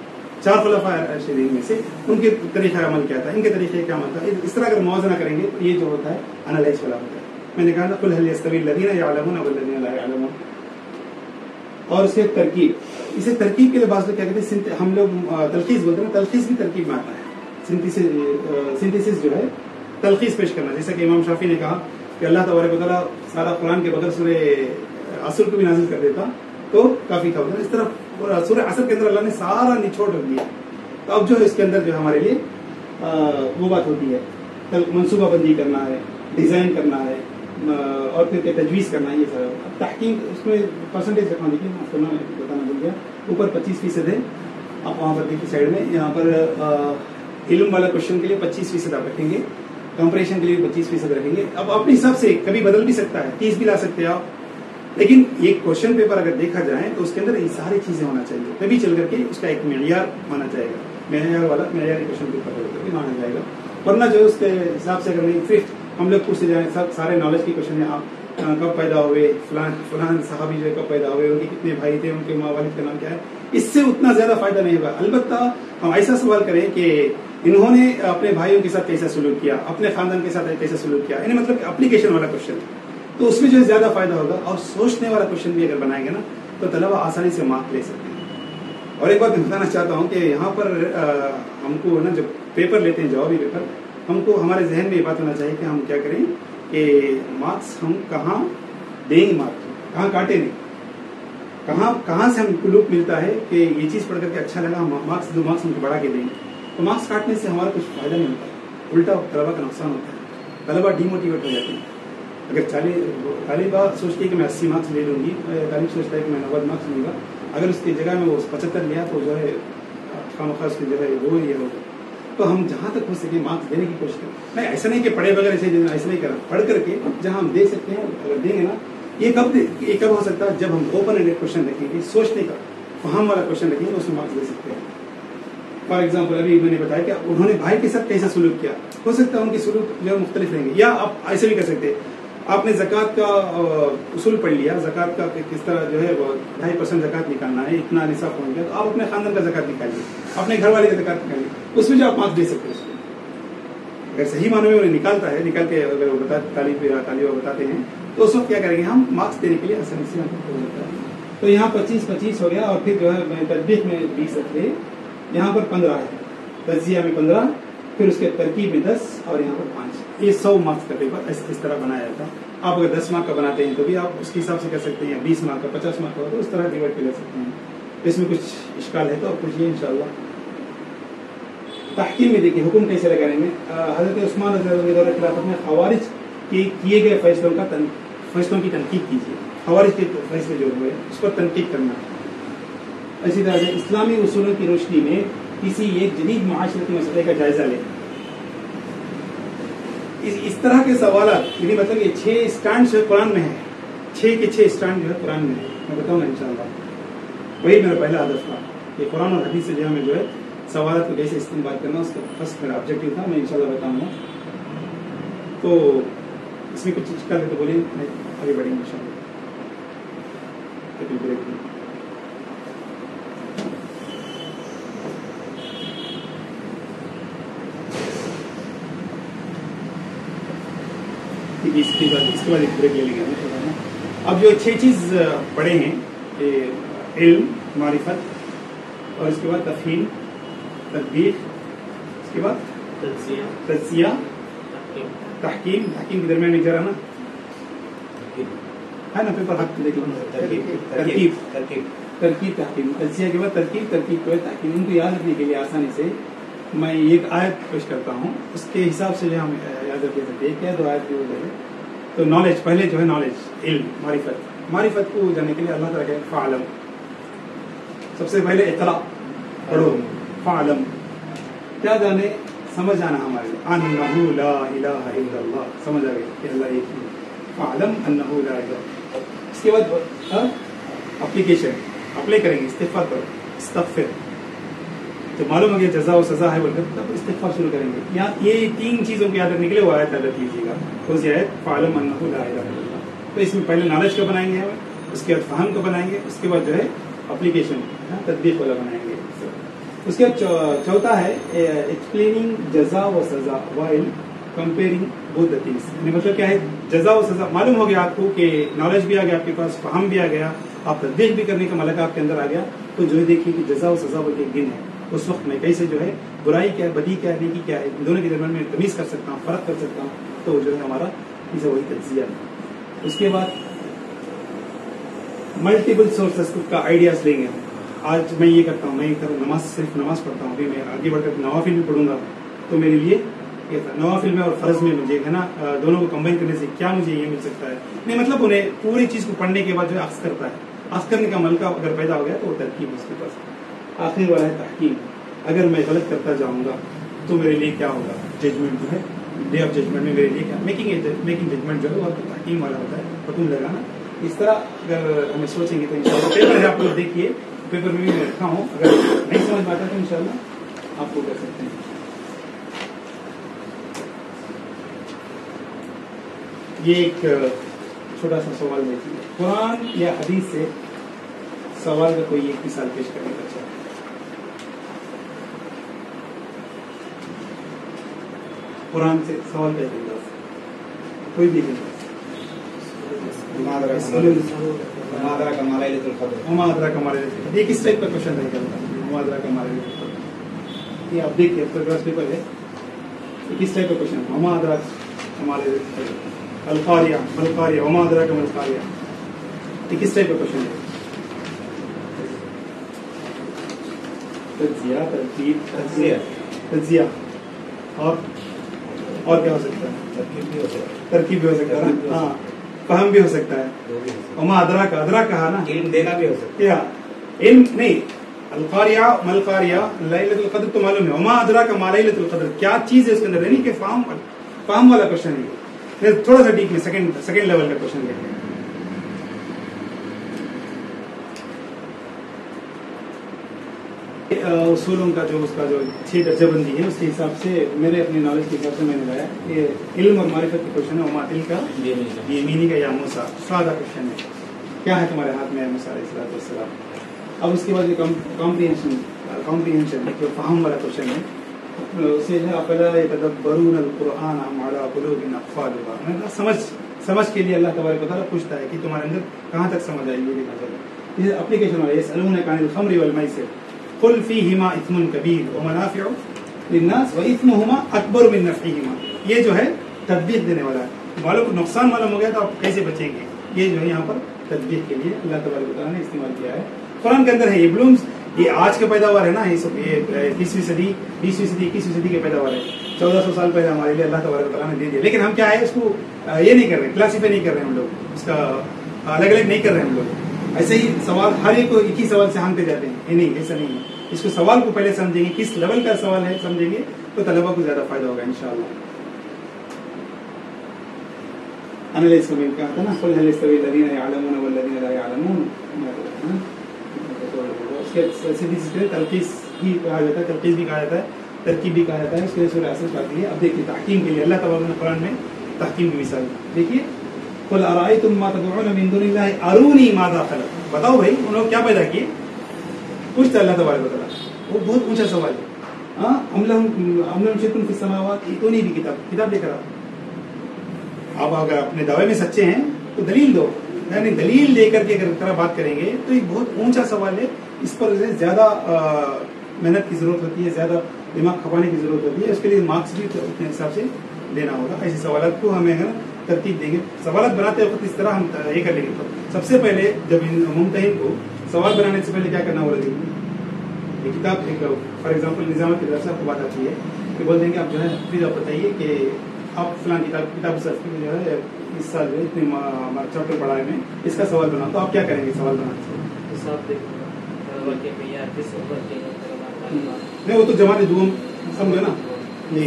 4 خلفاء راشدین میں سے ان کے طریقہ عمل کیا تھا، ان کے طریقے کیا عمل تھا. اس طرح اگر موازنہ کریں گے تو یہ جو ہوتا ہے انالائز والا ہوتا ہے. میں نے کہا نا قل هل يستوي الذين يعلمون والذين لا يعلمون. اور اس کے ترکیب، اسے ترکیب کے لیے بعض لوگ کیا کہتے ہیں، ہم لوگ تلخیص بولتے ہیں، تلخیص بھی ترکیب میں آتا ہے. سنتھیسس جو ہے تلخیص پیش کرنا. جیسا کہ امام شافعی نے کہا کہ اللہ تبارک و تعالیٰ سارا قرآن کے بغیر سورہ عصر کو بھی نازل کر دیتا تو کافی تھا. اس طرح سورہ عصر کے اندر اللہ نے سارا نچوڑ رکھ دیا. تو اب جو ہے اس کے اندر جو ہمارے لیے وہ بات ہوتی ہے، منصوبہ بندی کرنا ہے، ڈیزائن کرنا ہے اور پھر تجویز کرنا ہے. یہ سارا تحقیق اس میں پرسنٹیج رکھنا. دیکھیے آپ کو بتانا بھول گیا، اوپر 25% ہے. آپ وہاں پر دیکھیے سائڈ میں، یہاں پر علم والا کوشچن کے لیے 25% آپ رکھیں گے، کمپریشن کے لیے 25% رکھیں گے. اب اپنے حساب سے کبھی بدل بھی سکتا ہے، 30 بھی لا سکتے ہیں آپ. لیکن یہ کوشچن پیپر اگر دیکھا جائے تو اس کے اندر یہ ساری چیزیں ہونا چاہیے، تبھی چل کر کے اس کا ایک معیار مانا جائے گا. معیار والا معیاری کوشچن پیپر مانا جائے گا. ورنہ جو اس کے حساب سے اگر نہیں صرف ہم لوگ پوچھتے جائیں سارے نالج کی کوشچن ہے، آپ کب پیدا ہوئے، فلان صحابی جو ہے کب پیدا ہوئے، ان کے کتنے بھائی تھے، ان کے ماں والد کا نام کیا ہے، اس سے اتنا زیادہ فائدہ نہیں ہوگا. البتہ ہم ایسا سوال کریں کہ انہوں نے اپنے بھائیوں کے ساتھ کیسا سلوک کیا، اپنے خاندان کے ساتھ کیسا سلوک کیا، یعنی مطلب اپلیکیشن والا کوشچن، تو اس میں جو ہے زیادہ فائدہ ہوگا. اور سوچنے والا کوشچن بھی اگر بنائیں گے نا تو طلبہ آسانی سے مارک لے سکتے ہیں. اور ایک بات میں بتانا چاہتا ہوں کہ یہاں پر ہم کو نا جب پیپر لیتے ہیں، جوابی پیپر، ہم کو ہمارے ذہن میں یہ بات ہونا چاہیے کہ ہم کیا کریں کہ مارکس ہم کہاں دیں گے، مارکس کہاں کاٹیں نہیں، کہاں سے ہم کو لوپ ملتا ہے کہ یہ چیز پڑھ کر کے اچھا لگا، مارکس 2 مارکس ہم کو بڑھا کے دیں گے. تو مارکس کاٹنے سے ہمارا کچھ فائدہ نہیں ہوتا، الٹا طلبہ کا نقصان ہوتا ہے. طلبہ ڈی موٹیویٹ ہو جاتے ہیں. اگر طالبہ سوچتی ہے کہ میں 80 مارکس لے لوں گی، طالب سوچتا ہے کہ میں 90 مارکس لوں گا، اگر اس کی جگہ میں وہ 75 لیا تو جو ہے خامخواہ اس کی جگہ وہ یہ ہوگا. تو ہم جہاں تک ہو سکے مارکس دینے کی کوشش کریں. میں ایسا نہیں کہ پڑھے بغیر ایسے نہیں کرا، پڑھ کر کے جہاں ہم دے سکتے ہیں اگر دیں گے نا. یہ کب ہو سکتا ہے؟ جب ہم اوپن اینڈیڈ کوشچن رکھیں گے، سوچنے کا فہم والا کوشچن رکھیں گے، اس میں مارکس دے سکتے ہیں. فار ایگزامپل ابھی میں نے بتایا کہ انہوں نے بھائی کے ساتھ کیسا سلوک کیا، ہو سکتا ہے ان کے سلوک جو ہے مختلف رہیں گے. یا آپ ایسے بھی کر سکتے ہیں، آپ نے زکوٰۃ کا اصول پڑھ لیا، زکوٰۃ کا کس طرح جو ہے 2.5% زکوٰۃ نکالنا ہے، اتنا نصاب پہنچ گیا تو آپ اپنے خاندان کا زکوٰۃ نکالیے، اپنے گھر والے کا زکوٰۃ نکالیے، اس میں جو آپ مارکس دے سکتے ہیں. اگر صحیح معنوں میں انہیں نکالتا ہے، نکال کے اگر وہ طالبہ بتاتے ہیں تو اس وقت کیا کریں گے، ہم مارکس دینے کے لیے آسانی سے ہو جاتا ہے. تو یہاں 25 ہو گیا. اور پھر جو ہے تطبیق میں 20 رکھے، یہاں پر 15 ہے، تجزیہ میں 15، پھر اس کے ترکیب میں 10 اور یہاں پر 5. یہ 100 مارکس کا پیپر اس طرح بنایا جاتا. آپ اگر 10 مارک کا بناتے ہیں تو بھی آپ اس کے حساب سے کر سکتے ہیں، 20 مارک کا، 50 مارک کا، تو اس طرح ڈیوائڈ کر سکتے ہیں. اس میں کچھ اشکال ہے تو آپ پوچھیے انشاءاللہ. تحکیم میں دیکھیے حکم کیسے لگانے میں. حضرت عثمان رضی اللہ عنہ خلافت میں خوارج کے کیے گئے فیصلوں کی تنقید کیجیے. خوارج کے فیصلے جو ہوئے اس پر تنقید کرنا. اسی طرح سے اسلامی اصولوں کی روشنی میں کسی ایک جدید معاشرتی مسئلے کا جائزہ لیں. इस तरह के सवाल यानी मतलब ये 6 स्टैंड जो कुरान में है, 6 के 6 स्टैंड जो है कुरान में है, मैं बताऊँ ना इंशाल्लाह। वही मेरा पहला हदफ था कि कुरान और हदीस से जो है जो है सवाल को कैसे इस्तेमाल करना, उसका फर्स्ट मेरा ऑब्जेक्टिव था। मैं इंशाल्लाह बताऊँगा। तो इसमें कुछ चीज कर ले तो बोलिए, आगे बढ़ेंगे इंशाल्लाह। इसके बाद एक ब्रेक ले लेंगे। अब जो 6 चीज पढ़े हैं, इल्म, मारिफत, और इसके बाद तफहीम, तदबीर, इसके बाद तज़किया, तहकीम के दरमियान में जरा ना है ना, पेपर हाथ देख लो। तरकीब, तहकीम, तज़किया के बाद तरकीब के बाद तहकीम। इनको याद रखने के लिए आसानी से मैं एक आयत पेश करता हूँ, उसके हिसाब से जो हम याद रख सकते हैं। क्या 2 आयत की वजह है। तो नॉलेज पहले जो है, नॉलेज, इल्म, मारिफत को जानने के लिए अल्लाह ताला कहता है फ़अलम। सबसे पहले इक़रा पढ़ो, फ़अलम क्या जाने, समझ आना हमारे लिए, अन्नहु ला इलाहा इल्लल्लाह, समझ आ गई कि अल्लाह एक ही। फ़अलम अन्नहु ला इलाहा। इसके बाद एप्लीकेशन, अप्लाई करेंगे, इस्तिग़फ़ार करो, इस्तग़फ़िर। तो मालूम हो गया जज़ा और सज़ा है बोलकर, तब इस्तिग़फ़ार शुरू करेंगे। यहाँ ये 3 चीज़ों को याद रखने के लिए वो आयत याद रख लीजिएगा। कौन सी आयत? फ़अलम अन्नहु ला इलाहा इल्लल्लाह। तो इसमें पहले नॉलेज का बनाएंगे हम, उसके बाद फ़हम को बनाएंगे, उसके बाद जो है एप्लीकेशन, तदबीर वाला बनाएंगे। उसके बाद चौथा है एक्सप्लेनिंग जज़ा व सज़ा while comparing both the things. मतलब क्या है, जज़ा व सज़ा मालूम हो गया आपको कि नॉलेज भी आ गया आपके पास, फ़हम भी आ गया, आप तदबीर भी करने का मलका आपके अंदर आ गया। तो जो है देखिए कि जज़ा व सज़ा बोल के एक दिन है, उस वक्त में कैसे जो है बुराई क्या है, बदी क्या है, नेकी क्या है, दोनों के दरमियान में तमीज़ कर सकता हूँ, फ़र्क कर सकता हूँ। तो जो है हमारा इसे वही तज़किया है। उसके बाद मल्टीपल सोर्सेस का आइडियाज लेंगे हम। आज मैं ये करता हूँ, मैं नमाज, सिर्फ नमाज पढ़ता हूँ, अभी मैं आगे बढ़कर नवाफिल भी पढ़ूंगा। तो मेरे लिए ये था, नवाफिल में और फर्ज में मुझे है ना, दोनों को कंबाइन करने से क्या मुझे ये मिल सकता है। नहीं मतलब उन्हें पूरी चीज को पढ़ने के बाद जो अक्स करता है, अक्स करने का मलका अगर पैदा हो गया तो वो तरकीब उसके पास। आखिर वाला है तहकीम। अगर मैं गलत करता जाऊंगा तो मेरे लिए क्या होगा, जजमेंट जो है, डे ऑफ जजमेंट में मेरे लिए क्या, मेकिंग जजमेंट जो है वो तहकीम वाला होता है, हुक्म लगाना। इस तरह अगर हमें सोचेंगे तो इंशाल्लाह पेपर है, आप लोग देखिए, पेपर में भी मैं रखा हूँ, अगर नहीं समझ में आता तो इंशाल्लाह आपको कर सकते हैं। ये एक छोटा सा सवाल देखिए, कुरान या हदीस से सवाल का कोई एक मिसाल पेश करने का चाहता है। कुरान से सवाल का कोई भी नहीं। ये किस टाइप का क्वेश्चन रहेगा? ये आप देखिए, आपके पास पेपर है, ये किस टाइप का क्वेश्चन है? अलकारिया, मलकारिया, वमादरा का मलकारिया, ये किस टाइप का क्वेश्चन है? तज़किया, तरकीब, तज़किया और क्या हो सकता है? तरकीब भी हो सकता है, हाँ, फहम भी हो सकता है। वमा अदरा कहा ना, इल्म देना भी हो सकता है। क्या इल्म नहीं, अलकारिया, मलकारिया, लैलतुल कद्र तो मालूम है। वमा अदरा का मा लैलतुल कद्र, क्या चीज है उसके अंदर, यानी कि फहम वाला क्वेश्चन है। थोड़ा सा डीप में सेकंड लेवल का क्वेश्चन लेते हैं। उसूलों का जो उसका जो 6 दर्जाबंदी है, उसके हिसाब से मेरे अपनी नॉलेज के हिसाब से मैंने लाया कि इल्म और मारिफत का क्वेश्चन है। वमा तिल का यमीनी का या मूसा, सादा क्वेश्चन है, क्या है तुम्हारे हाथ में मूसा अलैहिस्सलाम। अब उसके बाद कॉम्प्रिहेंशन जो फहम वाला क्वेश्चन है, उसे है अफला यतदब्बरून अल-कुरआन अम अला कुलूबिन अक़फ़ालुहा। समझ के लिए अल्लाह तबारक व तआला पूछता है कि तुम्हारे अंदर कहाँ तक समझ आई, ये देखना चाहिए। ये एप्लीकेशन वाला यसअलूनका अनिल खम्रि वल मैसिर कुल फीहिमा इस्मुन कबीर व मनाफिउ लिन्नास व इस्मुहुमा अकबर मिन नफ़इहिमा। ये जो है तदबीर देने वाला है, मालूम नुकसान मालूम हो गया तो आप कैसे बचेंगे, ये जो है यहाँ पर तदबीर के लिए अल्लाह तबारक व तआला ने इस्तेमाल किया है। कुरान के अंदर है ये ब्लूम्स, ये आज का पैदावार है ना, ये सब ये 20वीं सदी 21वीं सदी के पैदावार है। 1400 साल पहले हमारे लिए अल्लाह तबारक व तआला ने दे दिया, लेकिन हम क्या है इसको ये नहीं कर रहे, क्लासीफाई नहीं कर रहे हम लोग, इसका अलग अलग नहीं कर रहे हम लोग। ऐसे ही सवाल हर एक को एक ही सवाल से हांगते जाते हैं, ये नहीं, ऐसा नहीं है। इसको सवाल को पहले समझेंगे, किस लेवल का सवाल है समझेंगे तो तलबा को ज्यादा फायदा होगा इंशाअल्लाह। एनालाइज को कहा था ना, कुल हल यस्तवी लदीना यअलमून वल्लदीना ला यअलमून, उसके सीधी सीधे तलकीस ही कहा जाता है, तलकीस भी कहा जाता है, तरकीब भी कहा जाता है। उसके सूरह असर आती है। अब देखिए तहकीम के लिए अल्लाह तबारक ने कुरान में तहकीम की मिसाल देखिए, कुल अरायतुम मा तदउन मिन दुनिल्लाहि अरूनी माज़ा खलक़, बताओ भाई उन्होंने क्या पैदा किए, पूछता अल्लाह तबारक व तआला। वो बहुत ऊंचा सवाल है। हम लोग शिरकुन फिस समावात, इतनी भी किताब लेकर आओ। अब अगर अपने दावे में सच्चे हैं तो दलील दो, यानी दलील लेकर के अगर तरह बात करेंगे तो ये बहुत ऊंचा सवाल है। इस पर ज्यादा मेहनत की जरूरत होती है, ज्यादा दिमाग खपाने की जरूरत होती है। उसके लिए मार्क्स भी अपने हिसाब से देना होगा। ऐसे सवाल को हमें तरतीब देंगे। सवाल बनाते वक्त इस तरह हम ये कर लेंगे। तो सबसे पहले जब इन मुमतहिन को सवाल बनाने से पहले क्या करना होगा, एक किताब, एक फॉर एग्जाम्पल निजाम की तरफ से आपको बात आती है कि बोल देंगे आप जो है प्लीज आप बताइए कि आप फलां किताब जो है इस साल में इतने चैप्टर पढ़ा है, इसका सवाल बनाओ। तो आप क्या करेंगे सवाल बनाने से? नहीं, वो तो जमात दुआ समझो ना जी।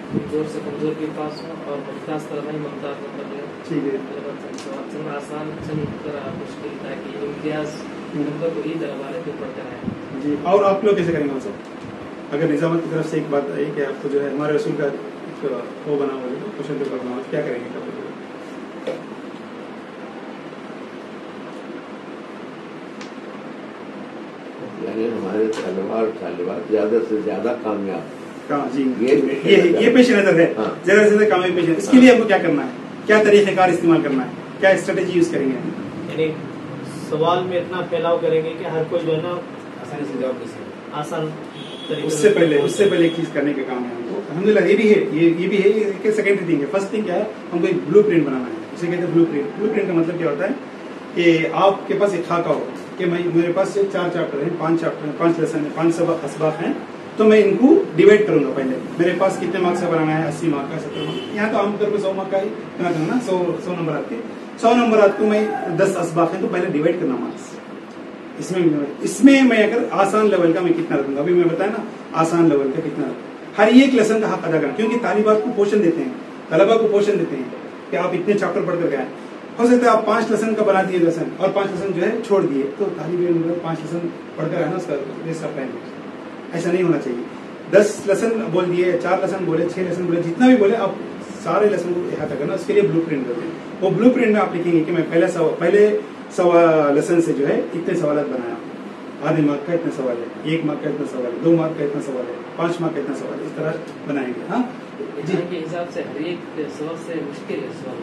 कमजोर से कमजोर के पास हो और मुमताज तरह ही मुमताज नंबर ले, ठीक है, आसान मुश्किल ताकि इम्तियाज नंबर को ही तरह वाले जो पढ़ते हैं जी। और आप लोग कैसे करेंगे सर? अगर निजामत की तरफ से एक बात आई कि आपको जो है हमारे रसूल का वो बना हुआ है क्वेश्चन पेपर बना हुआ, क्या करेंगे? यानी हमारे तलबा और तालिबात ज्यादा से ज्यादा कामयाब जी, ये पेश नजर है। हाँ। ज्यादा से ज्यादा कामयाब पेश है। इसके लिए आपको क्या करना है, क्या तरीक़ेकार इस्तेमाल करना है, क्या स्ट्रेटेजी यूज करेंगे? यानी सवाल में इतना फैलाव करेंगे कि हर कोई जो है ना आसानी से जवाब दे सके, आसान। उससे पहले एक चीज करने का काम है हमको, अल्हम्दुलिल्लाह ये भी है, ये भी है कि सेकेंडरी थिंग है। फर्स्ट थिंग क्या है, हमको एक ब्लू प्रिंट बनाना है। उसे कहते हैं ब्लू प्रिंट। ब्लू प्रिंट का मतलब क्या होता है कि आपके पास एक खाका हो कि मेरे पास 4 चैप्टर हैं, 5 चैप्टर हैं, 5 लेसन है, 5 सबक असबाक हैं, तो मैं इनको डिवाइड करूंगा। पहले मेरे पास कितने मार्क्स का बनाना है, 80 मार्क का, 70 मार्क। यहाँ तो आमतौर पर 100 मार्क का ही करना ना, 100 नंबर आपके 100 नंबर आपको मैं 10 असबाक है तो पहले डिवाइड करना मार्क्स। इसमें मैं अगर आसान लेवल का मैं कितना रखूंगा, अभी मैं बताया ना आसान लेवल का कितना रखूंगा। हर एक लेसन का हक अदा करना, क्योंकि तालिबात को पोषण देते हैं, तलबा को पोषण देते हैं कि आप इतने चैप्टर पढ़ कर गए। हो सकता है आप 5 लेसन का बना दिए लेसन और 5 लेसन जो है छोड़ दिए, तो तालिब इल्म 5 लेसन पढ़कर है ना उसका प्लान। ऐसा नहीं होना चाहिए। 10 लेसन बोल दिए, 4 लेसन बोले, 6 लेसन बोले, जितना भी बोले आप सारे लेसन को इहाता करना। उसके लिए ब्लू प्रिंट करते हैं। वो ब्लू प्रिंट में आप लिखेंगे कि मैं पहले सवा लेसन से जो है इतने सवाल बनाया, आधे मार्क का इतना सवाल है, 1 मार्क का इतना सवाल है, 2 मार्क का इतना सवाल है, 5 मार्क का इतना सवाल है, इस तरह बनाएंगे। हाँ जी के हिसाब से हर एक सबक से मुश्किल है सवाल।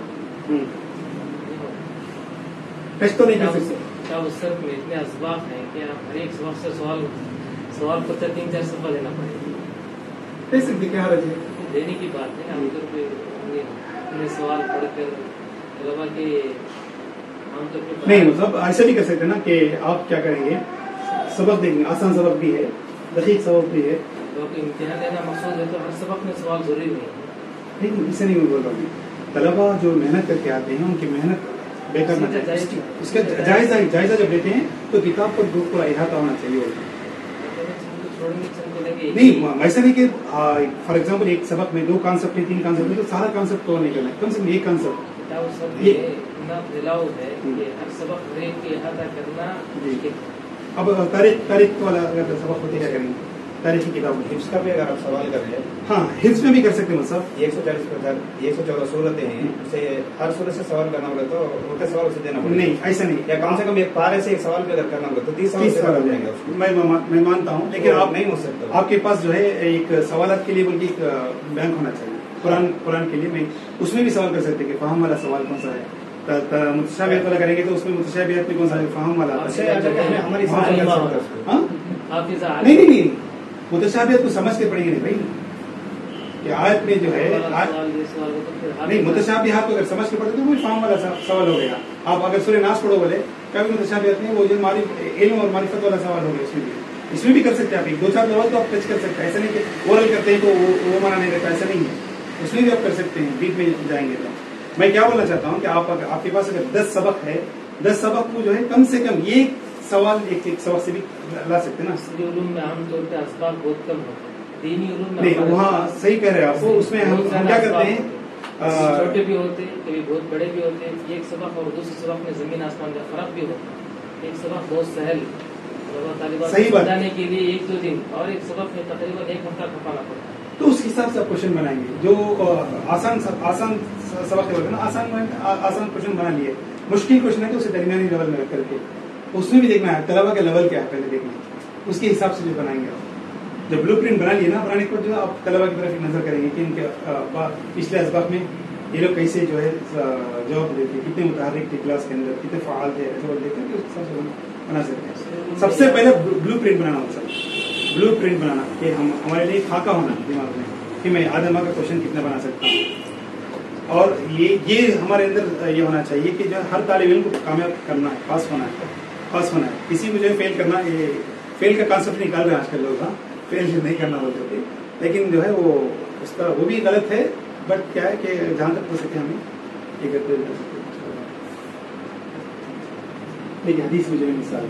टेस्ट तो नहीं कर सकते। तब सिर्फ में इतने असबाब हैं कि आप हर एक सबक से सवाल को 3-4 सफा लेना पड़ेगा। दे सकते क्या हरज है, देने की बात है। आमतौर पे सवाल पढ़कर तलबा के नहीं, मतलब ऐसा भी कर सकते ना कि आप क्या करेंगे, सबक देंगे, आसान सबक भी है, दकीक सबक भी है। इम्तिहान देना मकसूद है तो हर सबक में सवाल जरूरी नहीं है। इसे नहीं बोल रहा हूँ। तलबा जो मेहनत करके आते हैं उनकी मेहनत बेकार ना जाए, इसका जायजा जब लेते हैं तो किताब पर पूरा इहाता होना चाहिए। नहीं, ऐसा नहीं कि फॉर एग्जाम्पल एक सबक में 2 कॉन्सेप्ट है, 3 कॉन्सेप्ट है, तो सारा कॉन्सेप्ट कवर नहीं करना है, कम से कम एक कॉन्सेप्ट। ये फैलाव है कि हर सबक में एक इहाता करना। अब तारीख वाला अगर सबक होते क्या करेंगे, तारीख की किताब में हिफ्स का भी अगर आप सवाल कर रहे हैं, हाँ हिफ्स में भी कर सकते हैं। मतलब 114 सूरतें हैं, उसे हर सूरत से सवाल करना होगा तो उनका सवाल उसे देना पड़ेगा। नहीं, ऐसा नहीं, या कम से कम एक पारे से एक सवाल भी अगर करना होगा तो 30 सवाल हो जाएंगे उसको। मैं मानता हूँ, लेकिन आप नहीं हो सकता। आपके पास जो है एक सवालात के लिए बल्कि एक बैंक होना चाहिए। कुरान के लिए मैं उसमें भी सवाल कर सकते हैं कि फहम वाला सवाल कौन सा है, मुतशाबिहत वाला करेंगे तो उसमें मुतशाबिहत में कौन सा है, फहम वाला। हमारी नहीं, मुतशाबिहत को समझ के पढ़ेंगे नहीं भाई। कि आयत में जो है नहीं, मुतशाबिहत को अगर समझ के पढ़ते तो वो फहम वाला सवाल हो गया। आप अगर सूरह नास पढ़ो बोले कभी मुतशाबिहत नहीं, वो जो इल्म और मारिफत वाला सवाल हो गया। इसमें भी कर सकते हैं आप, 2-4 लेवल तो आप टच कर सकते हैं। ऐसा नहीं कि ओरल करते हैं तो वो माना नहीं रहता, ऐसा नहीं है। उसमें भी आप कर सकते हैं, बीच में जाएंगे तो। मैं क्या बोलना चाहता हूँ कि आपके पास अगर 10 सबक है, 10 सबक को जो है कम से कम एक सवाल एक सबक से भी ला सकते हैं ना। में आमतौर पर असबाब बहुत कम होते हैं। दीनी उलूम में नहीं वहाँ सही कह रहे हैं आप, उसमें हम क्या करते हैं छोटे भी होते हैं, कभी बहुत बड़े भी होते हैं। एक सबक और दूसरे सबक में जमीन आसमान का फर्क भी होता है। एक सबक बहुत सहल सही बात बताने के लिए 1-2 दिन, और एक सबक में तकरीबन 1 हफ्ता खपाना पड़ता है। तो उस हिसाब से आप क्वेश्चन बनाएंगे। जो आसान सबक है ना, आसान क्वेश्चन बना लिए, मुश्किल क्वेश्चन है तो उसे दरमियानी लेवल में रख करके उसमें भी देखना है तलबा का लेवल क्या है, पहले देखना है, उसके हिसाब से जो बनाएंगे आप। जब ब्लू प्रिंट बना लिए ना, बनाने के बाद जो आप तलबा की तरफ नजर करेंगे कि इनके पिछले असबाब में ये लोग कैसे जो है जवाब देते, कितने मुतहर्रिक थे क्लास के अंदर, कितने फाल थे, ऐसे देख करके उस हिसाब से बना सकते हैं। सबसे पहले ब्लू प्रिंट बनाना होता है, ब्लू प्रिंट बनाना कि हम हमारे लिए खाका होना दिमाग में कि मैं आधे माह का क्वेश्चन कितना बना सकता हूँ। और ये हमारे अंदर ये होना चाहिए कि जो हर तालिब इल्म को कामयाब करना है, पास होना है। किसी को जो है फेल करना, ये फेल का कॉन्सेप्ट निकाल रहे हैं आजकल लोग, हाँ फेल नहीं करना बोलते थे, लेकिन जो है वो उसका वो भी गलत है। बट क्या है कि जहाँ तक हो सके हमें ये करते रह सकते हैं। देखिए हदीस में जो है मिसाल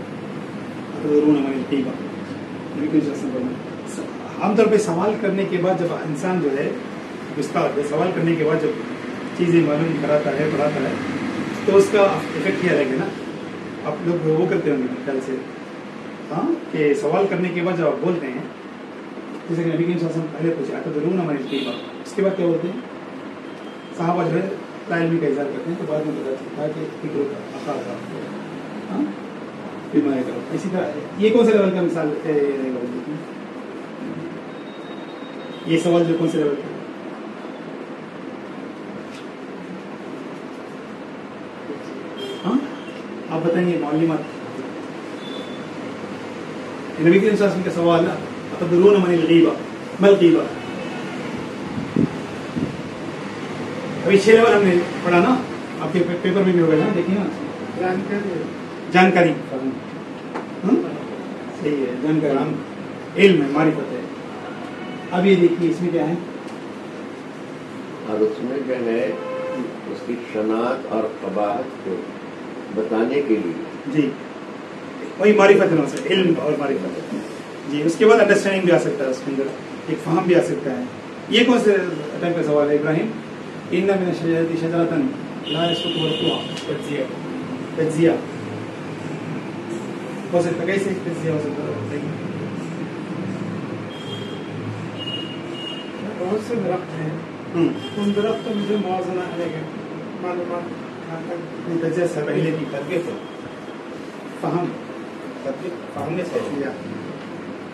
आमतौर पे सवाल करने के बाद जब इंसान जो है उस्ताद सवाल करने के बाद जब चीज़ें मालूम कराता है, पढ़ाता है, तो उसका इफेक्ट ये अलग है ना। आप लोग वो करते होंगे मेरे ख्याल से, हाँ, कि सवाल करने के बाद जब आप बोलते हैं, जैसे कि नबी करीम सल्लल्लाहु अलैहि वसल्लम पहले पूछा तो जरूर हमारे उसके बाद क्या बोलते हैं, साहबा जो है ताइल्म का इज़हार करते हैं, तो बाद में पता चलता है कि फिक्र का अखार का, हाँ, बीमारी का। इसी तरह ये कौन से लेवल का मिसाल ये सवाल जो कौन से लेवल का, हाँ आप बताएंगे मालूमात। नबी करीम सल्लल्लाहु अलैहि वसल्लम का सवाल है अतदरून मनिल गीबा मल गीबा। अभी 6 लेवल हमने पढ़ा ना, आपके पेपर में भी होगा ना, देखिए ना, जानकारी सही है, जानकारी इल्म है, मारिफत है। अब ये देखिए इसमें क्या है, और उसमें जो है उसकी शनात और कबाहत को बताने के लिए जी वही मारिफत है ना, सर इल्म और मारिफत है जी। उसके बाद अंडरस्टैंडिंग भी आ सकता है, उसके अंदर एक फहम भी आ सकता है। ये कौन से टाइप का सवाल है इब्राहिम? इन्ना मिन शजरति शजरतन ला यसकुतु वरकुहा तज्जिया हो सकता, कैसे तज्जिया हो सकता है? बहुत से दरख्त हैं, उन दरख्तों में से मुआवजा मालूमात तज्जिया से पहले की तरबियत है, फहम फहमने से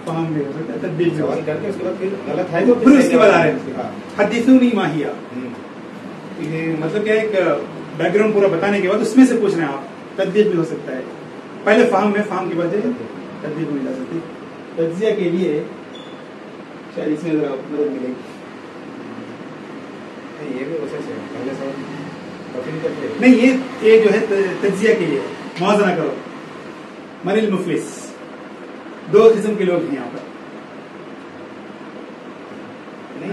फहम भी हो सकता है, तदबीर भी हो सवाल सकता करके उसके बाद फिर गलत है तो है। फिर उसके बाद आ रहे हैं हाँ। हदीसुनी माहिया, ये मतलब क्या है, एक बैकग्राउंड पूरा बताने के बाद उसमें से पूछ रहे हैं आप, तदबीर भी हो सकता है। पहले फहम है, फहम के बाद तदबीर भी मिल जाती है। तज्जिया के लिए शायद इसमें जरा मदद मिलेगी। ये भी वैसे से पहले सवाल काफी नहीं करते नहीं, ये जो है तज्जिया के लिए मुआवजा करो। मनिल मुफलिस, 2 किस्म के लोग हैं यहाँ पर, नहीं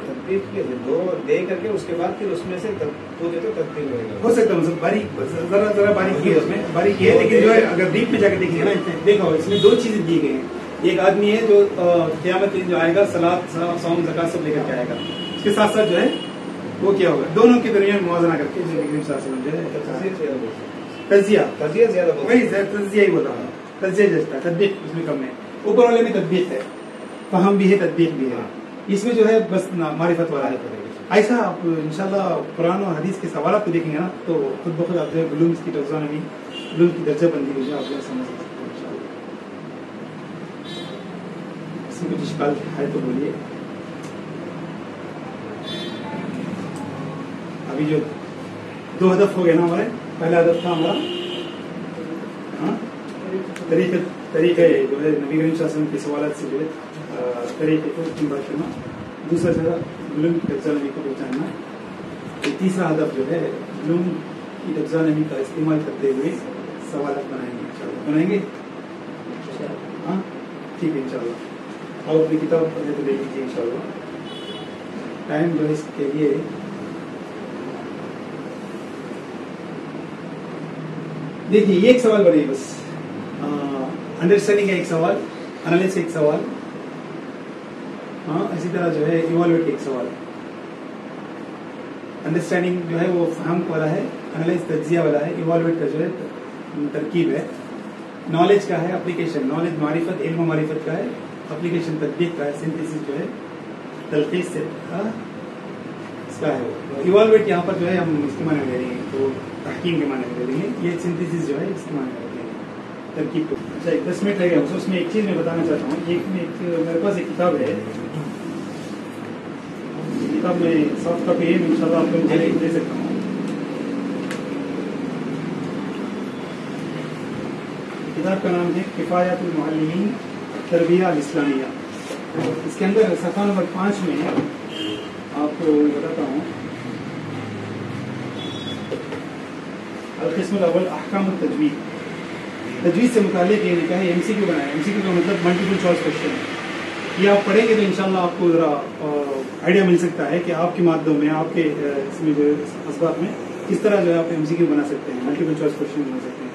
तदबीर के दो दे करके उसके बाद फिर उसमें से दो दे तो तदबीर होगा। हो सकता है मतलब बारीक जरा बारीकी है, उसमें बारीकी है, लेकिन जो है अगर डीप में जाकर देखेंगे ना, देखो इसमें 2 चीजें दी गई हैं। एक आदमी है जो क़यामत दिन जो आएगा, सलात सौम ज़कात सब लेकर के आएगा, उसके साथ साथ जो है वो क्या होगा, दोनों के दरमियान मुआवजा करके जो है तज्जिया ज्यादा वही तज्जिया ही बोला, तज्जिया जैसा है, तदबीर उसमें कम है। ऊपर वाले में तदबीर है, फहम भी है, तदबीर भी है, इसमें जो है बस मारिफत वाला है। ऐसा आप इंशाल्लाह कुरान और हदीस के सवाल को देखेंगे ना, तो खुद ब खुद आप जो है उलूम की टर्जमानी, उलूम की दर्जा बंदी जो आप जो समझ सकते हैं इंशाल्लाह। इसमें कुछ इश्काल है तो बोलिए। अभी जो 2 हदफ हो गए ना हमारे, पहला हदफ था हमारा तरीके जो है नबी करीम सल्लल्लाहु अलैहि वसल्लम के सवाल से जो है तरीके को बात करना, दूसरा जो है उलूम की दर्जा नबी को पहचानना, तीसरा हदफ जो है उलूम की दर्जा नबी का इस्तेमाल करते हुए सवाल बनाएंगे। हाँ ठीक है इंशाल्लाह। और अपनी किताब पढ़ने तो ले लीजिए इंशाल्लाह। टाइम जो है इसके लिए देखिए, ये एक सवाल बने बस, अंडरस्टैंडिंग का एक सवाल, एनालिसिस एक सवाल, ہاں اسی طرح جو ہے ایوالویٹ ایک سوال ہے. انڈرسٹینڈنگ جو ہے وہ فہم والا ہے, انالائز تجزیہ والا ہے, ایوالویٹ کا جو ہے ترکیب ہے. نالج کا ہے اپلیکیشن, نالج معرفت, علم و معرفت کا ہے, اپلیکیشن تطبیق کا ہے, سنتھیسس جو ہے تلخیص سے اس کا ہے. ایوالویٹ یہاں پر جو ہے ہم اس کے معنی میں لے رہے ہیں, تو تحکیم کے معنی میں لے رہے ہیں. یہ سنتھیسس جو ہے اس کے معنی میں لے رہے ہیں ترکیب کو. اچھا 10 منٹ لگے اس میں ایک چیز میں بتانا چاہتا ہوں. میرے پاس ایک کتاب ہے, کتاب میں سافٹ کاپی ہے, ان شاء اللہ آپ کو دے سکتا ہوں. کتاب کا نام ہے کفایت المعلمین تربیہ الاسلامیہ. اس کے اندر صفحہ نمبر 5 میں آپ کو بتاتا ہوں, القسم الاول احکام التجوید. تجوید سے متعلق یہ لکھا ہے, MCQ بنایا ہے. MCQ کا مطلب ملٹیپل چوائس کوشچن ہے. یہ آپ پڑھیں گے تو انشاءاللہ آپ کو ذرا آئیڈیا مل سکتا ہے کہ آپ کی مادوں میں, آپ کے اس میں جو اسباق میں کس طرح جو ہے آپ MCQ بنا سکتے ہیں, ملٹیپل چوائس کوشچن بنا سکتے ہیں.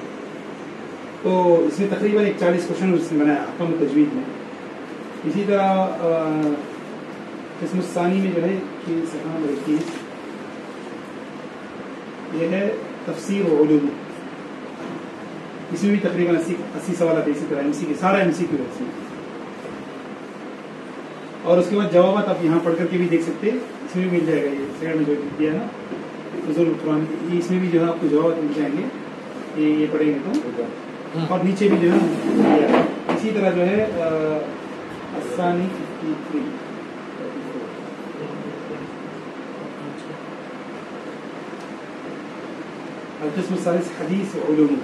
تو اس میں تقریباً 41 کوشچن اس نے بنایا احکام التجوید میں. اسی طرح قسم الثانی میں جو ہے کہ صفحہ نمبر 21 یہ ہے تفسیر و علوم. اس میں بھی تقریباً 80 سوالات. اسی طرح MCQ سارا MCQ ہے اس میں. اور اس کے بعد جوابات آپ یہاں پڑھ کر کے بھی دیکھ سکتے ہیں, اس میں بھی مل جائے گا. یہ سائڈ میں جو دیا ہے نا نزول القرآن, اس میں بھی جو ہے آپ کو جوابات مل جائیں گے, یہ پڑھیں گے تو. اور نیچے بھی جو ہے اسی طرح جو ہے الثانی 53 القسم الثالث حدیث و علوم.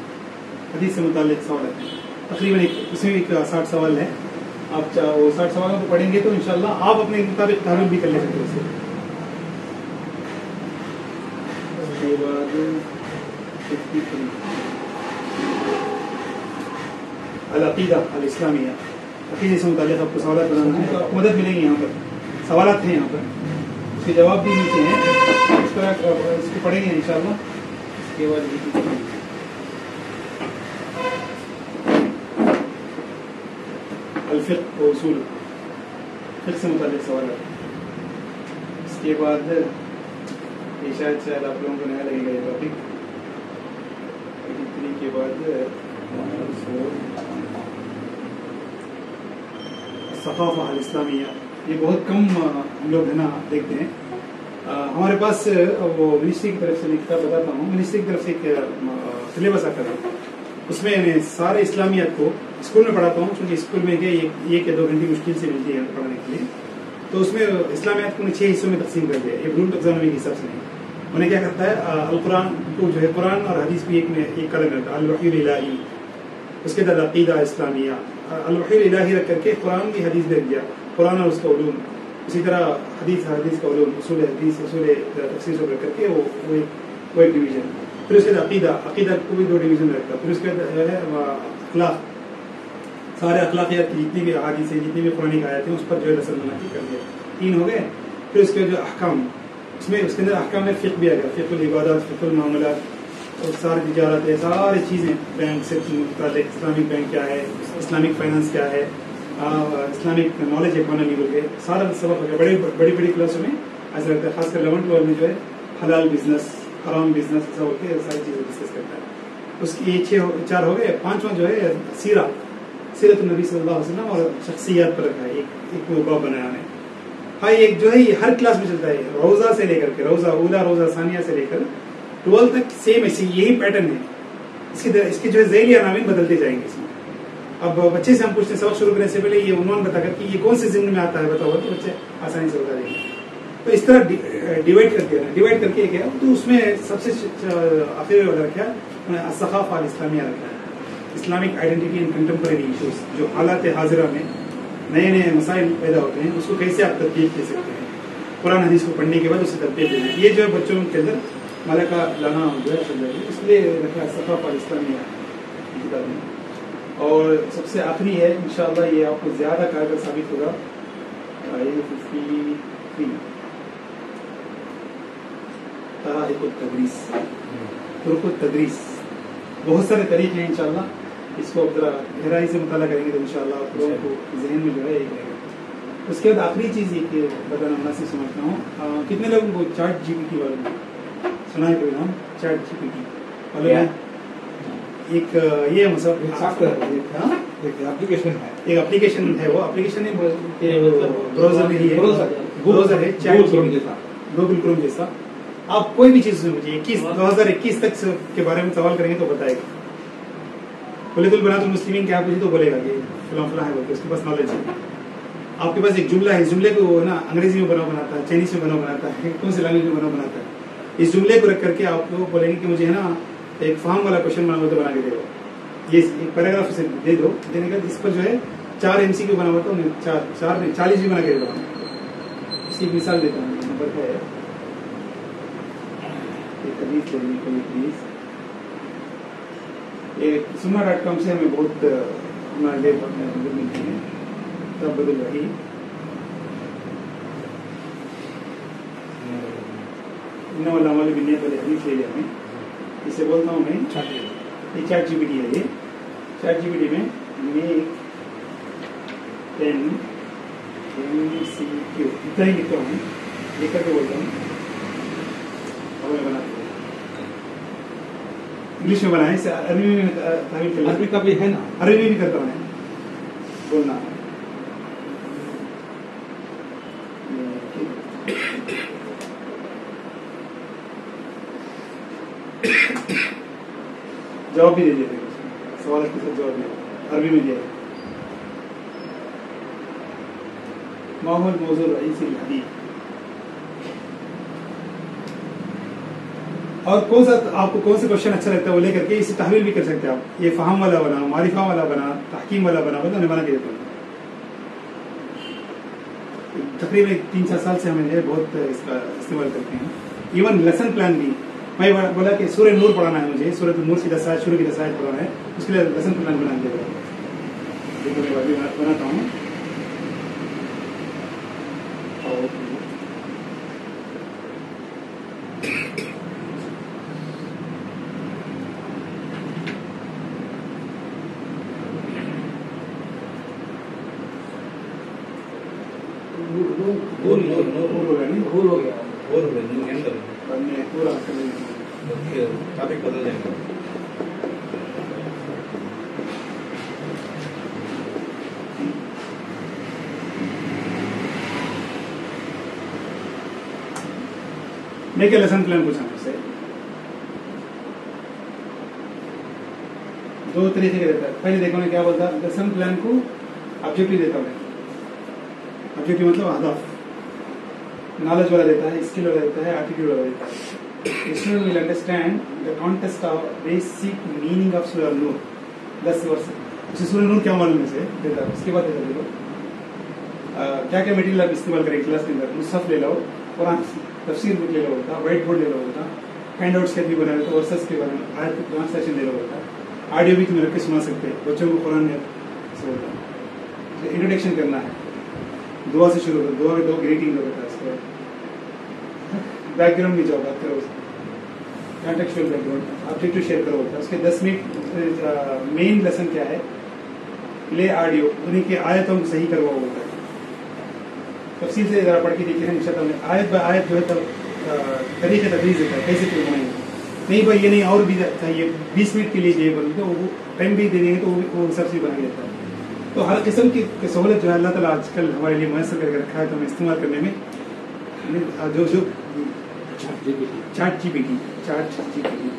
حدیث سے متعلق سوالات ہیں تقریباً اس میں بھی 60 سوال ہے. آپ وہ 60 سوالوں کو پڑھیں گے تو انشاءاللہ آپ اپنے مطابق تعلیم بھی کر لے سکتے ہیں. اس کے بعد العقیدہ الاسلامیہ. عقیدے سے متعلق آپ کو سوالات بنانا ہے, تو آپ کو مدد ملیں گی. یہاں پر سوالات ہیں, یہاں پر اس کے جواب بھی نیچے ہیں. اس طرح اس کو پڑھیں گے انشاءاللہ. اس کے بعد الفقہ و اصول, فقہ سے متعلق سوالات. اس کے بعد یہ شاید آپ لوگوں کو نیا لگے گا یہ ٹاپک. 83 کے بعد ثقافہ الاسلامیہ. یہ بہت کم ہم لوگ ہے نا دیکھتے ہیں. ہمارے پاس وہ منسٹری کی طرف سے میں کتاب بتاتا ہوں. منسٹری کی طرف سے ایک سلیبس آتا ہے, اس میں میں سارے اسلامیات کو اسکول میں پڑھاتا ہوں, کیونکہ اسکول میں 1 یا 2 گھنٹے مشکل سے ملتی ہے پڑھنے کے لیے. تو اس میں اسلامیات کو 6 حصوں میں تقسیم کر دیا. یہ بلوغ ٹیکسانومی کے حساب سے نہیں. انہیں کیا کرتا ہے, القرآن کو جو ہے قرآن اور حدیث بھی ایک الگ رکھتا ہے. الوحی الالہی, اس کے بعد عقیدہ اسلامیہ. الوحی الالہی رکھ کر کے قرآن کی حدیث بھی رکھ دیا, قرآن اور اس کا علوم. اسی طرح حدیث کا علوم, اصول حدیث, اصول تفسیر سب رکھ کر کے وہ ایک ڈویژن. پھر اس کے بعد عقیدہ کو بھی 2 ڈویژن میں رکھتا. پھر اس کے بعد جو ہے اخلاق, سارے اخلاقیات کی جتنی بھی احادیث ہیں, جتنی بھی قرآن آیات ہیں, اس پر جو ہے رسم منعقد کر دیا. 3 ہو گئے. پھر اس کے جو احکام, اس میں اس کے اندر احکام میں فقہ بھی آ گیا, فقہ العبادات, فقہ المعاملات, اور ساری تجارت ہے, ساری چیزیں بینک سے متعلق. اسلامک بینک کیا ہے, اسلامک فائنانس کیا ہے, اسلامک نالج اکانومی ہو گئے, سارا سبق ہو گیا. بڑی کلاسوں میں ایسا لگتا ہے, خاص کر 11th 12 میں جو ہے حلال بزنس, حرام بزنس, ایسا ہو کے ساری چیزیں ڈسکس کرتا ہے. اس کی 4 ہو گئے. 5واں جو ہے سیرت النبی صلی اللہ علیہ وسلم اور شخصیات پر رکھا ہے, ایک باب بنایا ہے. ہاں ایک جو ہے یہ ہر کلاس میں چلتا ہے, روزہ سے لے کر کے روزہ اولا, روزہ ثانیہ سے لے کر 12 تک سیم ایسی یہی پیٹرن ہے. اس کے جو ہے ذیلی عناوین بدلتے جائیں گے اس میں. اب بچے سے ہم پوچھتے ہیں سبق شروع کرنے سے پہلے یہ عنوان بتا کر کہ یہ کون سے ضمن میں آتا ہے بتاؤ, تو بچے آسانی سے بتا دیں گے. تو اس طرح ڈیوائڈ کر کے کیا, تو اس میں سب سے آخر والا رکھا الثقافہ الاسلامیہ رکھا ہے. Islamic identity and contemporary issues, جو حالات حاضرہ میں نئے مسائل پیدا ہوتے ہیں, اس کو کیسے آپ ترتیب دے سکتے ہیں. قرآن حدیث کو پڑھنے کے بعد اسے ترتیب دینا, یہ جو ہے بچوں کے اندر ملکہ لانا جو ہے, اس لیے رکھا ثقافہ الاسلامیہ کتاب میں. اور سب سے آخری ہے انشاءاللہ, یہ آپ کو زیادہ کارگر ثابت ہوگا, یہ 53 طرائق التدریس, طرق التدریس. بہت سارے طریقے ہیں انشاءاللہ. اس کو ذرا گہرائی سے مطالعہ کریں گے تو انشاءاللہ آپ لوگوں کو ذہن میں جو ہے ایک رہے گا. اس کے بعد آخری چیز یہ کہ بتانا مناسب سمجھتا ہوں، کتنے لوگوں کو چیٹ جی پی ٹی والوں نے سنا ہے کوئی نام؟ چیٹ جی پی ٹی والے ایک یہ مطلب ایک اپلیکیشن ہے، وہ اپلیکیشن براؤزر میں ہی ہے، براؤزر ہے Chat G P T, Google Chrome جیسا. آپ کوئی بھی چیز مجھے 2021 تک کے بارے میں سوال کریں گے تو بتائے گا. ولید البنات المسلمین کیا پوچھے تو بولے گا کہ فلاں فلاں ہے، اس کے پاس نالج ہے. آپ کے پاس ایک جملہ ہے، اس جملے کو نا انگریزی میں بناتا ہے، چائنیز میں بناتا ہے، کون سی لینگویج میں بناتا ہے. اس جملے کو رکھ کر کے آپ کو بولیں گے کہ مجھے ہے نا ایک فارم والا کوشچن بنا ہوا تو بنا کے دے دو. یہ ایک پیراگراف سے دے دو، دینے کا جس پر جو ہے 4 MCQ بنا ہوا تو 40 بھی بنا کے دے دو. اس کی مثال دیتا ہوں. نمبر ہے پلیز. یہ سننا.com سے ہمیں بہت ہمارے لیے مدد ملتی ہے. تب بدل رہی والے بننے والے حدیث لے لیا ہمیں. اسے بولتا ہوں میں یہ چیٹ جی پی ٹی ہے. یہ چیٹ جی پی ٹی میں MCQ اتنا ہی لکھتا ہوں، لکھ کر کے بولتا ہوں اور میں بناتا ہوں. انگلش میں بنائے، عربی کا بھی ہے نا، عربی میں بھی کرتا ہوں بولنا. جواب بھی دے دیتے سوال کے ساتھ جواب دیا عربی میں دیا. ماحول موضوع رئیس الحدیث. اور کون سا آپ کو کون سا کوشچن اچھا لگتا ہے وہ لے کر کے اسے تحویل بھی کر سکتے ہیں آپ. یہ فہم والا بنا، معرفہ والا بنا، تحکیم والا بنا، میں بنا کے دیتا ہوں. تقریباً 3-4 سال سے ہمیں بہت اس کا استعمال کرتے ہیں. ایون لیسن پلان بھی میں بولا کہ سورہ نور پڑھانا ہے مجھے، سورۃ النور کی 10 آیت شروع کی 10 آیت پڑھانا ہے، اس کے لیے لیسن پلان بنا دیا. دیکھو میں ابھی بناتا ہوں. ٹاپک بدل جائے گا. میں کیا لیسن پلان پوچھا مجھ سے 2 طریقے کا دیتا ہے. پہلے دیکھو میں کیا بولتا، لیسن پلان کو آبجیکٹو دیتا ہوں. آبجیکٹو مطلب اہداف، نالج والا دیتا ہے، اسکل والا دیتا ہے، ایٹیٹیوڈ والا دیتا ہے. Student will understand the context of basic meaning of Surah Nur. 10 ورس اسے سورہ نور کیا معلوم ہے دیتا ہے. اس کے بعد دیتا دیکھو کیا کیا میٹیریل آپ استعمال کریں کلاس کے اندر. مصحف لے لو، قرآن تفسیر بک لے لو ہوتا، وائٹ بورڈ لے لو ہوتا، ہینڈ آؤٹس کے بھی بنا لیتا، ورسز کے بارے میں آیت ٹرانسلیشن لے لو ہوتا. آڈیو بھی تمہیں رکھ کے سنا سکتے ہیں بچوں کو قرآن میں ہوتا. انٹروڈکشن کرنا ہے، دعا سے شروع ہوتا، دعا میں 2 گریٹنگ ہوتا ہے. اس کے بعد بیک گراؤنڈ بھی جاؤ، بات کرو، contextual back ground, objective share کرو ہوتا ہے. اس کے 10 منٹ مین لیسن کیا ہے، لے آڈیو انہیں کی آیتوں کو صحیح کروا ہوتا ہے. تفصیل سے ذرا پڑھ کے دیکھیں ان شاء اللہ. آیت با آیت جو ہے طریقے تدریس دیتا ہے کیسے پھر بنائیں گے. نہیں بھائی یہ نہیں اور بھی چاہیے 20 منٹ کے لیے یہ بن تو وہ ٹائم بھی دے دیں گے تو وہ سب سے بنا کے دیتا ہے. تو ہر قسم کی سہولت جو ہے اللہ تعالیٰ آج کل ہمارے لیے میسر کر کے رکھا ہے، تو ہمیں استعمال کرنے میں جو چیٹ جی پی ٹی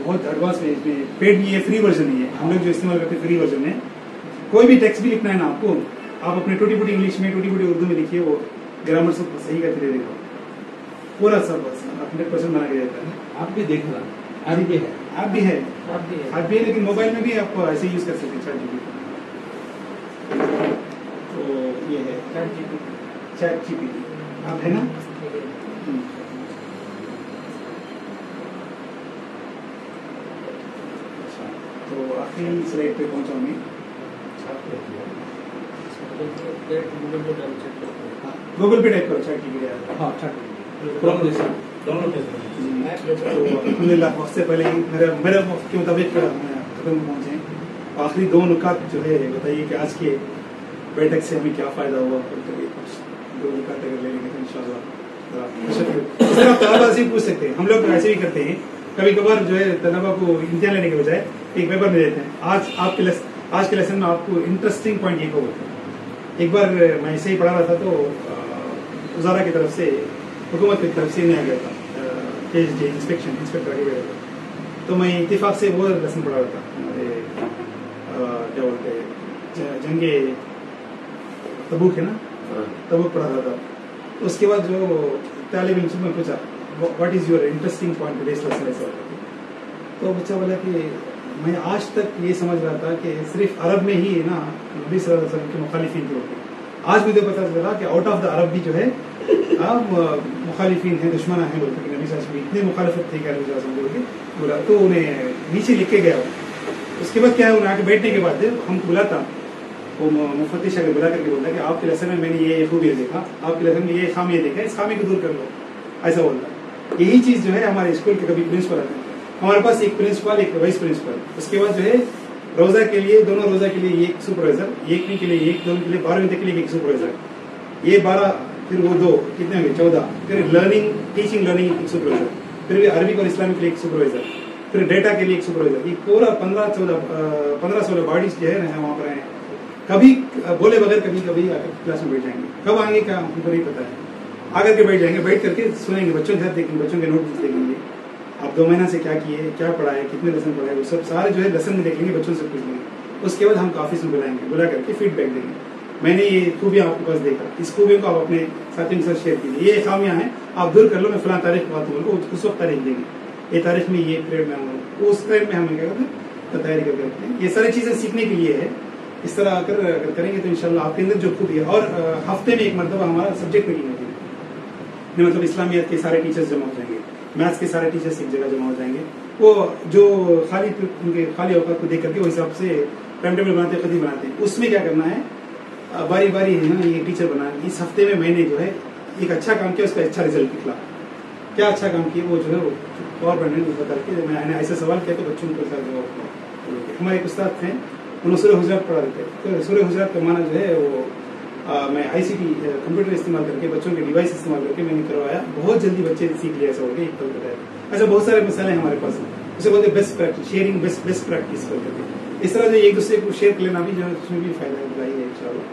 بہت ایڈوانس میں، اس میں پیڈ بھی ہے، فری ورژن نہیں ہے. ہم لوگ جو استعمال کرتے ہیں فری ورژن ہے. کوئی بھی ٹیکسٹ بھی لکھنا ہے نا آپ کو، آپ اپنے ٹوٹی پوٹی انگلش میں، ٹوٹی پوٹی اردو میں لکھیے، وہ گرامر سب صحیح کر کے دے دے گا پورا سب 100% بنا کے دیتا ہے. آپ بھی دیکھ رہا آپ بھی ہے، آپ بھی ہے لیکن موبائل میں بھی آپ ایسے یوز کر سکتے ہیں چیٹ جی پی ٹی. تو یہ ہے چیٹ جی پی ٹی. آپ ہے نا. تو آخری سلائڈ پہ پہنچا میں. گوگل پہ ٹائپ کرو چیٹ جی پی ٹی. ہاں الحمد للہ وقت سے پہلے ہی میرے وقت کے مطابق ختم پہنچے. آخری 2 نکات جو ہے بتائیے کہ آج کے بیٹھک سے ہمیں کیا فائدہ ہوا. तो अगर ले लेंगे तो इंशाल्लाह आप तलबा से पूछ सकते हैं। हम लोग ऐसे भी करते हैं, कभी कभार जो है तलबा को इम्तिहान लेने के बजाय एक पेपर दे देते हैं, आज के लेसन में आपको इंटरेस्टिंग पॉइंट ये होगा। एक बार मैं ऐसे ही पढ़ा रहा था तो वजारा की तरफ से, हुकूमत की तरफ से नहीं आ गया था, इंस्पेक्टर आ गया था, तो मैं इत्तेफाक से वो लेसन पढ़ा रहा था, हमारे क्या बोलते हैं जंगे तबूक है ना, तबूक पढ़ा रहा था। उसके बाद जो तालिब इल्म में पूछा what is your interesting point today's lesson, ऐसा तो बच्चा बोला कि मैं आज तक ये समझ रहा था कि सिर्फ अरब में ही ना नबी सल्लल्लाहु अलैहि वसल्लम के मुखालिफिन थे होते, आज मुझे पता चला कि आउट ऑफ द अरब भी जो है मुखालिफिन है, दुश्मन है बोलते कि नबी सल्लल्लाहु अलैहि वसल्लम इतने मुखालिफत थे कि नबी सल्लल्लाहु अलैहि वसल्लम बोला, तो उन्हें नीचे लिख के गया। उसके बाद क्या है, उन्हें आके बैठने के बाद हमको बुलाता, वो मुफत्तिश आगे बुला करके बोलता कि आपके लेसन में मैंने ये खूबियाँ देखा, आपके लेसन में ये खामियाँ देखा, इस खामी को दूर कर लो, ऐसा बोलता। यही चीज़ जो है हमारे स्कूल के कभी प्रिंसिपल आते हैं, हमारे पास एक प्रिंसिपल एक वाइस प्रिंसिपल, उसके बाद जो है रोजा के लिए दोनों रोजा के लिए एक सुपरवाइजर, एक के लिए एक, दोनों के लिए 12वीं तक के लिए एक सुपरवाइजर, ये 12 फिर वो 2 कितने होंगे 14, फिर लर्निंग टीचिंग लर्निंग एक सुपरवाइजर, फिर भी अरबिक और इस्लामिक के लिए एक सुपरवाइजर, फिर डेटा के लिए एक सुपरवाइजर, ये पूरा 15-16 बॉडीज जो है वहाँ पर हैं। कभी बोले बगैर कभी कभी आकर क्लास में बैठ जाएंगे, कब आएंगे क्या हमको नहीं पता है, आकर के बैठ जाएंगे, बैठ करके सुनेंगे, बच्चों के साथ देखेंगे, बच्चों के नोटबुक देखेंगे, आप 2 महीना से क्या किए, क्या पढ़ाए, कितने लेसन पढ़ाए, वो सब सारे जो है लेसन में देख लेंगे, बच्चों से पूछ लेंगे। उसके बाद हम ऑफिस में बुलाएंगे, बुला करके फीडबैक देंगे, मैंने ये खूबियाँ आपके पास देखा, इस खूबियों को आप अपने साथियों के साथ शेयर कीजिए, ये खामियाँ हैं आप दूर कर लो, मैं फलां तारीख को आता हूँ, उस वक्त तारीख देंगे, ये तारीख में ये पीरियड में आऊँगा, उस पीरियड में हमें क्या करते हैं तैयारी करते हैं। ये सारी चीज़ें सीखने के लिए है, इस तरह अगर करेंगे तो इंशाल्लाह आपके अंदर जो खूबी है। और हफ्ते में एक मरतबा हमारा सब्जेक्ट मीटिंग होती है, मतलब इस्लामियत के सारे टीचर्स जमा हो जाएंगे, मैथ्स के सारे टीचर्स एक जगह जमा हो जाएंगे, वो जो उनके खाली औकात को देख करके वो हिसाब से टाइम टेबल बनाते हैं, खुद ही बनाते हैं। उसमें क्या करना है, बारी बारी है ना ये टीचर बनाए, इस हफ्ते में मैंने जो है एक अच्छा काम किया, उसका अच्छा रिजल्ट निकला, क्या अच्छा काम किया वो जो है वो और बढ़ने को बता के मैंने ऐसा सवाल किया तो बच्चों को जवाब। हमारे एक उस्ताद थे, उन्होंने सूरह हुजरात पढ़ा देते, तो सूरह हुजरात का माना जो है वो मैं ICT कंप्यूटर इस्तेमाल करके बच्चों के डिवाइस इस्तेमाल करके मैंने करवाया, बहुत जल्दी बच्चे सीख लिया, ऐसा हो गया एक पल बताया। ऐसा बहुत सारे मसाले हमारे पास हैं, उसे बोलते best practice, sharing best practice करके, इस तरह जो एक दूसरे को शेयर कर लेना भी जो है उसमें भी फायदा बताई है, इंशाल्लाह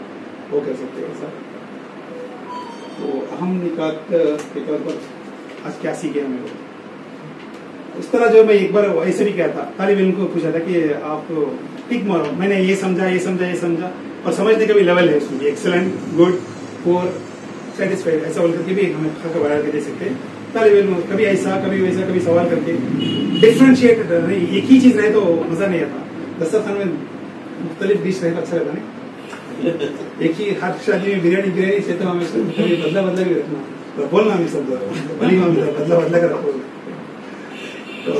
वो कर सकते हैं ऐसा। तो अहम निकात के तौर पर आज क्या सीखे हमें, उस तरह जो मैं एक बार ऐसे भी किया था, तालिब इल्म को पूछा था कि आप टिक मारो, मैंने ये समझा और समझने का भी लेवल है उसमें, एक्सेलेंट, गुड, पुअर, सेटिस्फाइड, ऐसा बोल करके भी हमें खा बना के दे सकते हैं। तालिब इल्म कभी ऐसा कभी वैसा कभी सवाल करके डिफ्रेंशिएटेड नहीं, एक ही चीज रहे तो मजा नहीं आता, दस्तरखान में मुख्तलिफ डिश रहे तो अच्छा रहता नहीं, एक ही हर शादी में बिरयानी से तो हमें बदला भी रखना, तो बोलना हमें सब वलीमा में बदला कर रखो, तो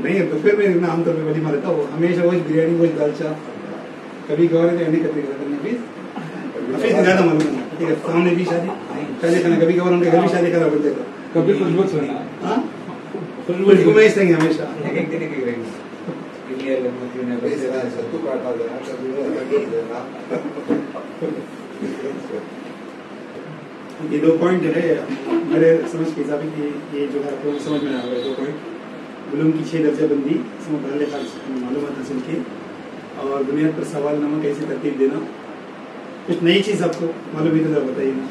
नहीं तो फिर मैं आमतौर पर वलीमा रहता हूँ, हमेशा वो बिरयानी वो दाल चाह, कभी गौर अंडे कतरी ज्यादा मालूम है, ठीक है, सामने भी शादी खाना, कभी कभार उनके घर भी शादी करा बोलते था, कभी कुछ घुमाइश देंगे हमेशा, ये 2 पॉइंट जो है मेरे समझ के हिसाब से ये जो है आपको समझ में आ रहा है, 2 पॉइंट उलूम की 6 दर्जा बंदी, मालूमात हासिल की और बुनियाद पर सवाल नामा कैसे तरतीब देना, कुछ नई चीज़ आपको मालूम है तो जरा बताइए ना,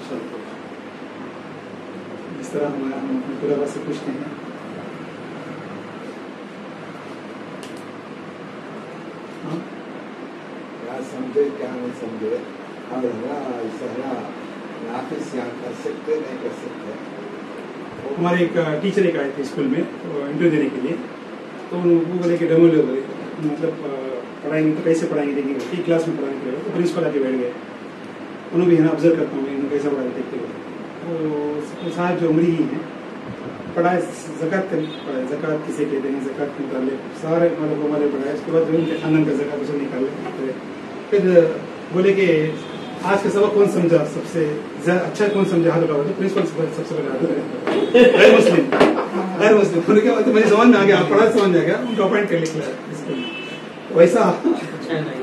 इस तरह हम अपने तलबा से पूछते हैं। समझे क्या नहीं समझे, हम सहना नाफिस यहाँ कर सकते नहीं कर सकते। हमारे एक टीचर एक आए थे स्कूल में इंटरव्यू देने के लिए, तो वो बोले कि डेमो ले, मतलब पढ़ाएंगे तो कैसे पढ़ाएंगे देखेंगे, ठीक क्लास में पढ़ाने के लिए, तो प्रिंसिपल आके बैठ गए, उन्होंने भी है ना ऑब्जर्व करता हूँ मैं कैसा पढ़ाते देखते हुए, वो साहब जो उम्री ही हैं पढ़ाए, ज़कात पढ़ाए, ज़कात किसे कहते हैं, ज़कात निकाले, सारे मतलब हमारे पढ़ाए, उसके बाद जो उनके खानदान का ज़कात उसे निकाले, फिर बोले कि आज का सबक कौन समझा, सबसे अच्छा कौन समझा, हाथ उठाओ, तो प्रिंसिपल सबसे पहले गैर मुस्लिम उन्होंने क्या, तो मुझे समझ में आ गया, आप पढ़ा समझ आ गया, उनको अपॉइंट कर लिया स्कूल में, वैसा अच्छा है ना ये?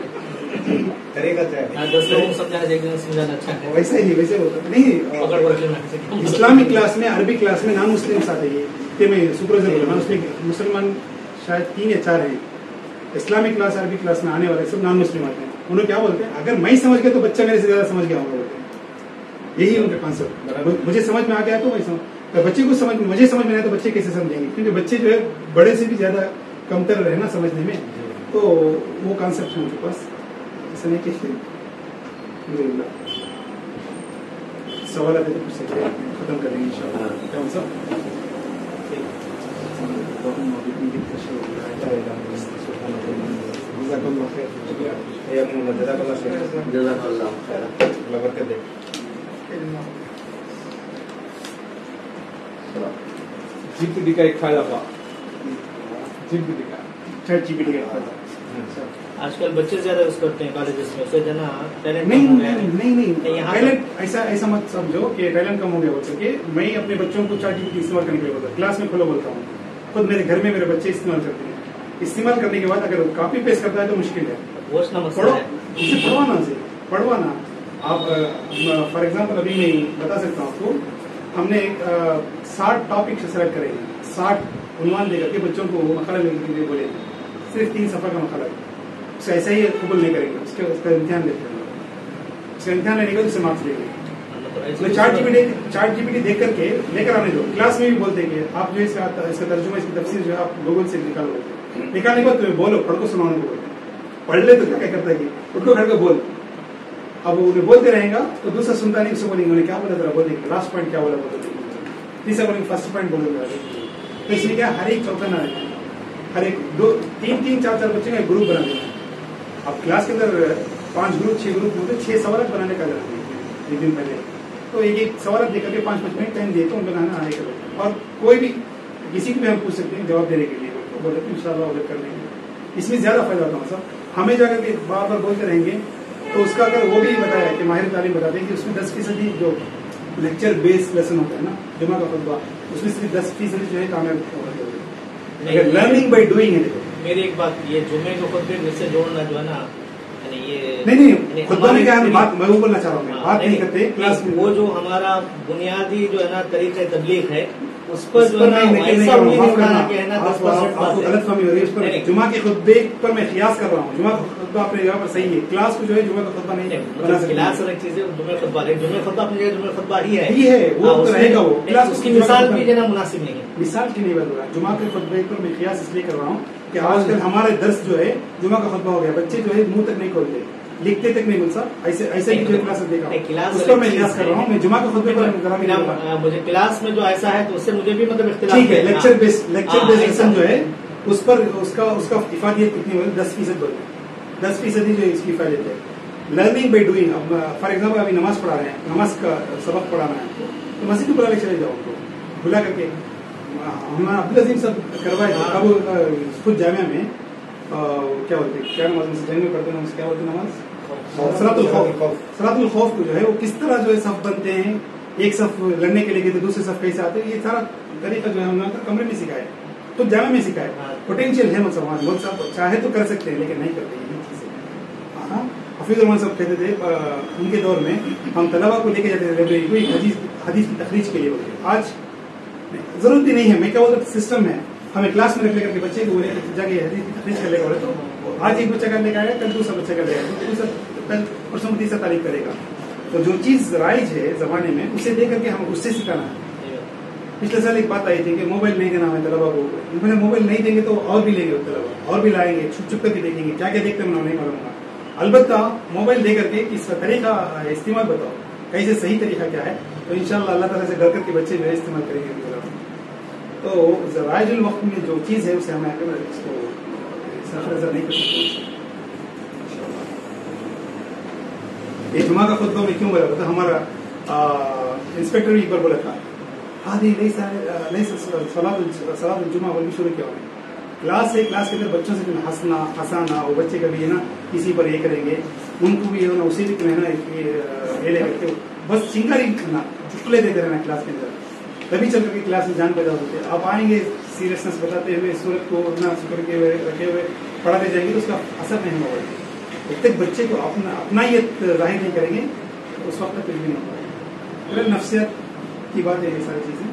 तरीका क्या है? 10 लोगों को समझाना एक दिन समझाना अच्छा है। वैसा ही वैसे होता है। नहीं पकड़ पकड़ लेना। इस्लामिक क्लास में, अरबी क्लास में नॉन मुस्लिम आते हैं, ये मैं सुपरवाइजर बोला, उसमें मुसलमान शायद 3 या 4 हैं। इस्लामिक क्लास, अरबी क्लास में आने वाले सब नॉन मुस्लिम आते हैं। उन्होंने क्या बोलते हैं, अगर मैं समझ गया तो बच्चा मेरे से ज्यादा समझ गया होगा बोलते हैं। यही उनका कॉन्सेप्ट। मुझे समझ में आ गया तो मैं समझ, बच्चे को समझ, मुझे समझ में आया तो बच्चे कैसे समझेंगे, क्योंकि बच्चे जो है बड़े से भी ज्यादा कमतर रहे ना समझने में, तो वो कॉन्सेप्ट है उनके पास। ऐसा नहीं कि सवाल आते तो पूछ सकते हैं, खत्म कर देंगे इंशाल्लाह। क्या मतलब जज़ाकल्लाह खैर। जीपीटी का एक फायदा था, जीपीटी का चैट जीपीटी का फायदा। आजकल बच्चे ज्यादा यूज करते हैं कॉलेजेस में, उससे जना टैलेंट नहीं कम हो गया है। नहीं नहीं यहाँ टैलेंट ऐसा मत समझो कि टैलेंट कम हो गया बच्चों के। मैं अपने बच्चों को चैट जीपीटी इस्तेमाल करने के लिए बोलता, क्लास में खोलो बोलता हूँ, खुद मेरे घर में मेरे बच्चे इस्तेमाल करते हैं। इस्तेमाल करने के बाद अगर कॉपी पेस्ट करता है तो मुश्किल है, वोचना मत पढ़ो, है। उसे पढ़वाना। आप फॉर एग्जाम्पल अभी मैं बता सकता हूँ आपको, हमने 60 टॉपिक सेलेक्ट करेंगे, 60 उन्वान देकर के बच्चों को मकाला लिखने के लिए बोले, सिर्फ 3 सफा का मकाला, उसे ऐसा ही कबूल नहीं करेंगे, उसका इम्तिहान लेते हैं, उसका इम्तिहान लेने के बाद उससे मार्क्स देंगे। तो चार्ट जीपीटी देख करके लेकर आने दो। क्लास में भी बोलते हैं कि आप जो इसका तर्जुमा, इसकी तफसीर जो है आप गूगल से निकालो, निकालने के बाद तुम्हें बोलो, पढ़ को सुनाने को बोलते, पढ़ ले तो क्या करता है कि उनको खड़ के बोल। अब उन्हें बोलते रहेगा तो दूसरा सुनता नहीं, उससे बोलेंगे उन्हें क्या बोला जरा बोल देंगे, लास्ट पॉइंट क्या बोला बोल देंगे, तीसरा बोलेंगे फर्स्ट पॉइंट बोल देंगे। तो इसलिए क्या हर एक चौथा ना रहता है, हर एक 2-3-3 4-4 बच्चे का एक ग्रुप बना देना है। अब क्लास के अंदर 5 ग्रुप 6 ग्रुप होते, 6 सवाल बनाने का जरूरत है एक दिन पहले, तो एक सवाल देकर के 5-5 मिनट टाइम देते हैं बनाना आने का। और कोई भी किसी को भी हम पूछ सकते हैं जवाब देने के लिए, तो बोले तो इंशाल्लाह उधर कर लेंगे। इसमें ज्यादा फायदा होता है साहब। हमें जाकर के बार बार बोलते रहेंगे तो उसका अगर वो भी बताया कि माहिर तालीम बताते हैं कि उसमें 10% जो लेक्चर बेस्ड लेसन होता है ना, जुमा का खुतबा, उसमें सिर्फ 10% जो है कामयाब होते हैं। अगर लर्निंग बाय डूइंग है, देखो मेरी एक बात, ये जुमे को खुतबे में से जोड़ना जो है ना, ये नहीं खुतबा में क्या है, बात मैं वो बोलना चाह रहा हूँ, बात नहीं करते क्लास में। वो जो हमारा बुनियादी जो है ना तरीका तबलीग है, उस पर जो है ना नहीं, ऐसा उम्मीद माफ उठाना करना, कि है ना आपको 10% गलत फहमी हो रही है। उस पर जुमा के खुतबे पर मैं कियास कर रहा हूँ, जुमा का खुतबा अपने जगह पर सही है, क्लास को जो है जुमा का खुतबा नहीं बना सकते। क्लास अलग चीज है, जुमे खुतबा जुमे खुतबा अपनी जगह जुमे खुतबा ही है, ही है वो तो रहेगा। वो क्लास उसकी मिसाल भी जो है मुनासिब नहीं है, मिसाल की नहीं बन रहा। जुमा के खुतबे पर मैं कियास इसलिए कर रहा हूँ कि आजकल हमारे दर्स जो है जुमा का खुतबा हो गया, बच्चे जो है मुंह तक नहीं खोलते, लिखते तक नहीं बोलता, ऐसे ही जो क्लास देखा उस पर मैं कियास कर रहा हूँ। मैं जुमा के खुतबे पर मुझे क्लास में जो ऐसा है तो उससे मुझे भी मतलब इख्तिलाफ ठीक है। लेक्चर बेस्ड लेसन जो है उस पर उसका इफादियत कितनी बोले, 10% बोलते हैं, 10% जो इसकी इफादियत है। Learning by doing. अब फॉर एग्जाम्पल अभी नमाज पढ़ा रहे हैं, नमाज का सबक पढ़ाना है तो मस्जिद में बुला के चले जाओ, उनको बुला करके हमारा अब्दुल अजीम सब करवाए थे अब खुद जामिया में, क्या बोलते हैं, क्या नमाज जंग में पढ़ते हैं, क्या बोलते हैं नमाज, सलातुल खौफ को जो है वो किस तरह जो है सफ बनते हैं, एक सफ लड़ने के लिए तो दूसरे सफ कैसे आते हैं, ये सारा तरीका जो है हमने कमरे में सिखाया, तो जामे में सिखाया। पोटेंशियल है मुसलमान लोग सब चाहे तो कर सकते हैं लेकिन नहीं करते, यही चीज है। हफीज रहमान साहब कहते थे उनके दौर में हम तलबा को लेके जाते थे लाइब्रेरी को हदीस की तखरीज के लिए बोलते, आज जरूरत ही नहीं है। मैं क्या बोलता सिस्टम है, हमें क्लास में रख लेकर के बच्चे को जाके हदीस की तखरीज कर लेगा, तो आज एक बच्चा कर लेकर आएगा, कल दूसरा बच्चा कर लेगा, कल परसों तीसरा तारीख करेगा। तो जो चीज राइज है जमाने में उसे दे करके हम उससे सिखाना है। पिछले साल एक बात आई थी कि मोबाइल नहीं देना है तलबा को, मैंने मोबाइल नहीं देंगे तो और भी लेंगे तलबा, और भी लाएंगे, छुप छुप करके देखेंगे क्या क्या देखते हैं मैं नहीं मालूंगा। अलबत्ता मोबाइल दे करके इसका तरीका इस्तेमाल बताओ, कैसे सही तरीका क्या है, तो इंशाल्लाह अल्लाह ताला से डर करके बच्चे जो है इस्तेमाल करेंगे। तो राइजुल वक्त में जो चीज है उसे हमें इसको नजर नहीं कर सकते। ये जुमा का खुतबा में क्यों बोला था, हमारा इंस्पेक्टर भी एक बार बोला था, हादी सलात जुमा बोल शुरू किया उन्हें। क्लास है, क्लास के अंदर बच्चों से हंसाना, वो बच्चे कभी है ना किसी पर ये करेंगे, उनको भी है ना उसे भी है ना ये ले करके बस चिंगारी करना, चुटकुले देते रहना क्लास के अंदर, तभी चल करके क्लास में जान पैदा होती है। आप आएंगे सीरियसनेस बताते हुए सूरत को ना शुक्र के हुए रखे हुए पढ़ाते जाएंगे तो उसका असर नहीं होगा। जब तक बच्चे को अपना ये जाहिर नहीं करेंगे तो उस वक्त तक कुछ भी नहीं होगा। नफ्सियत की बात है ये सारी चीज़ें।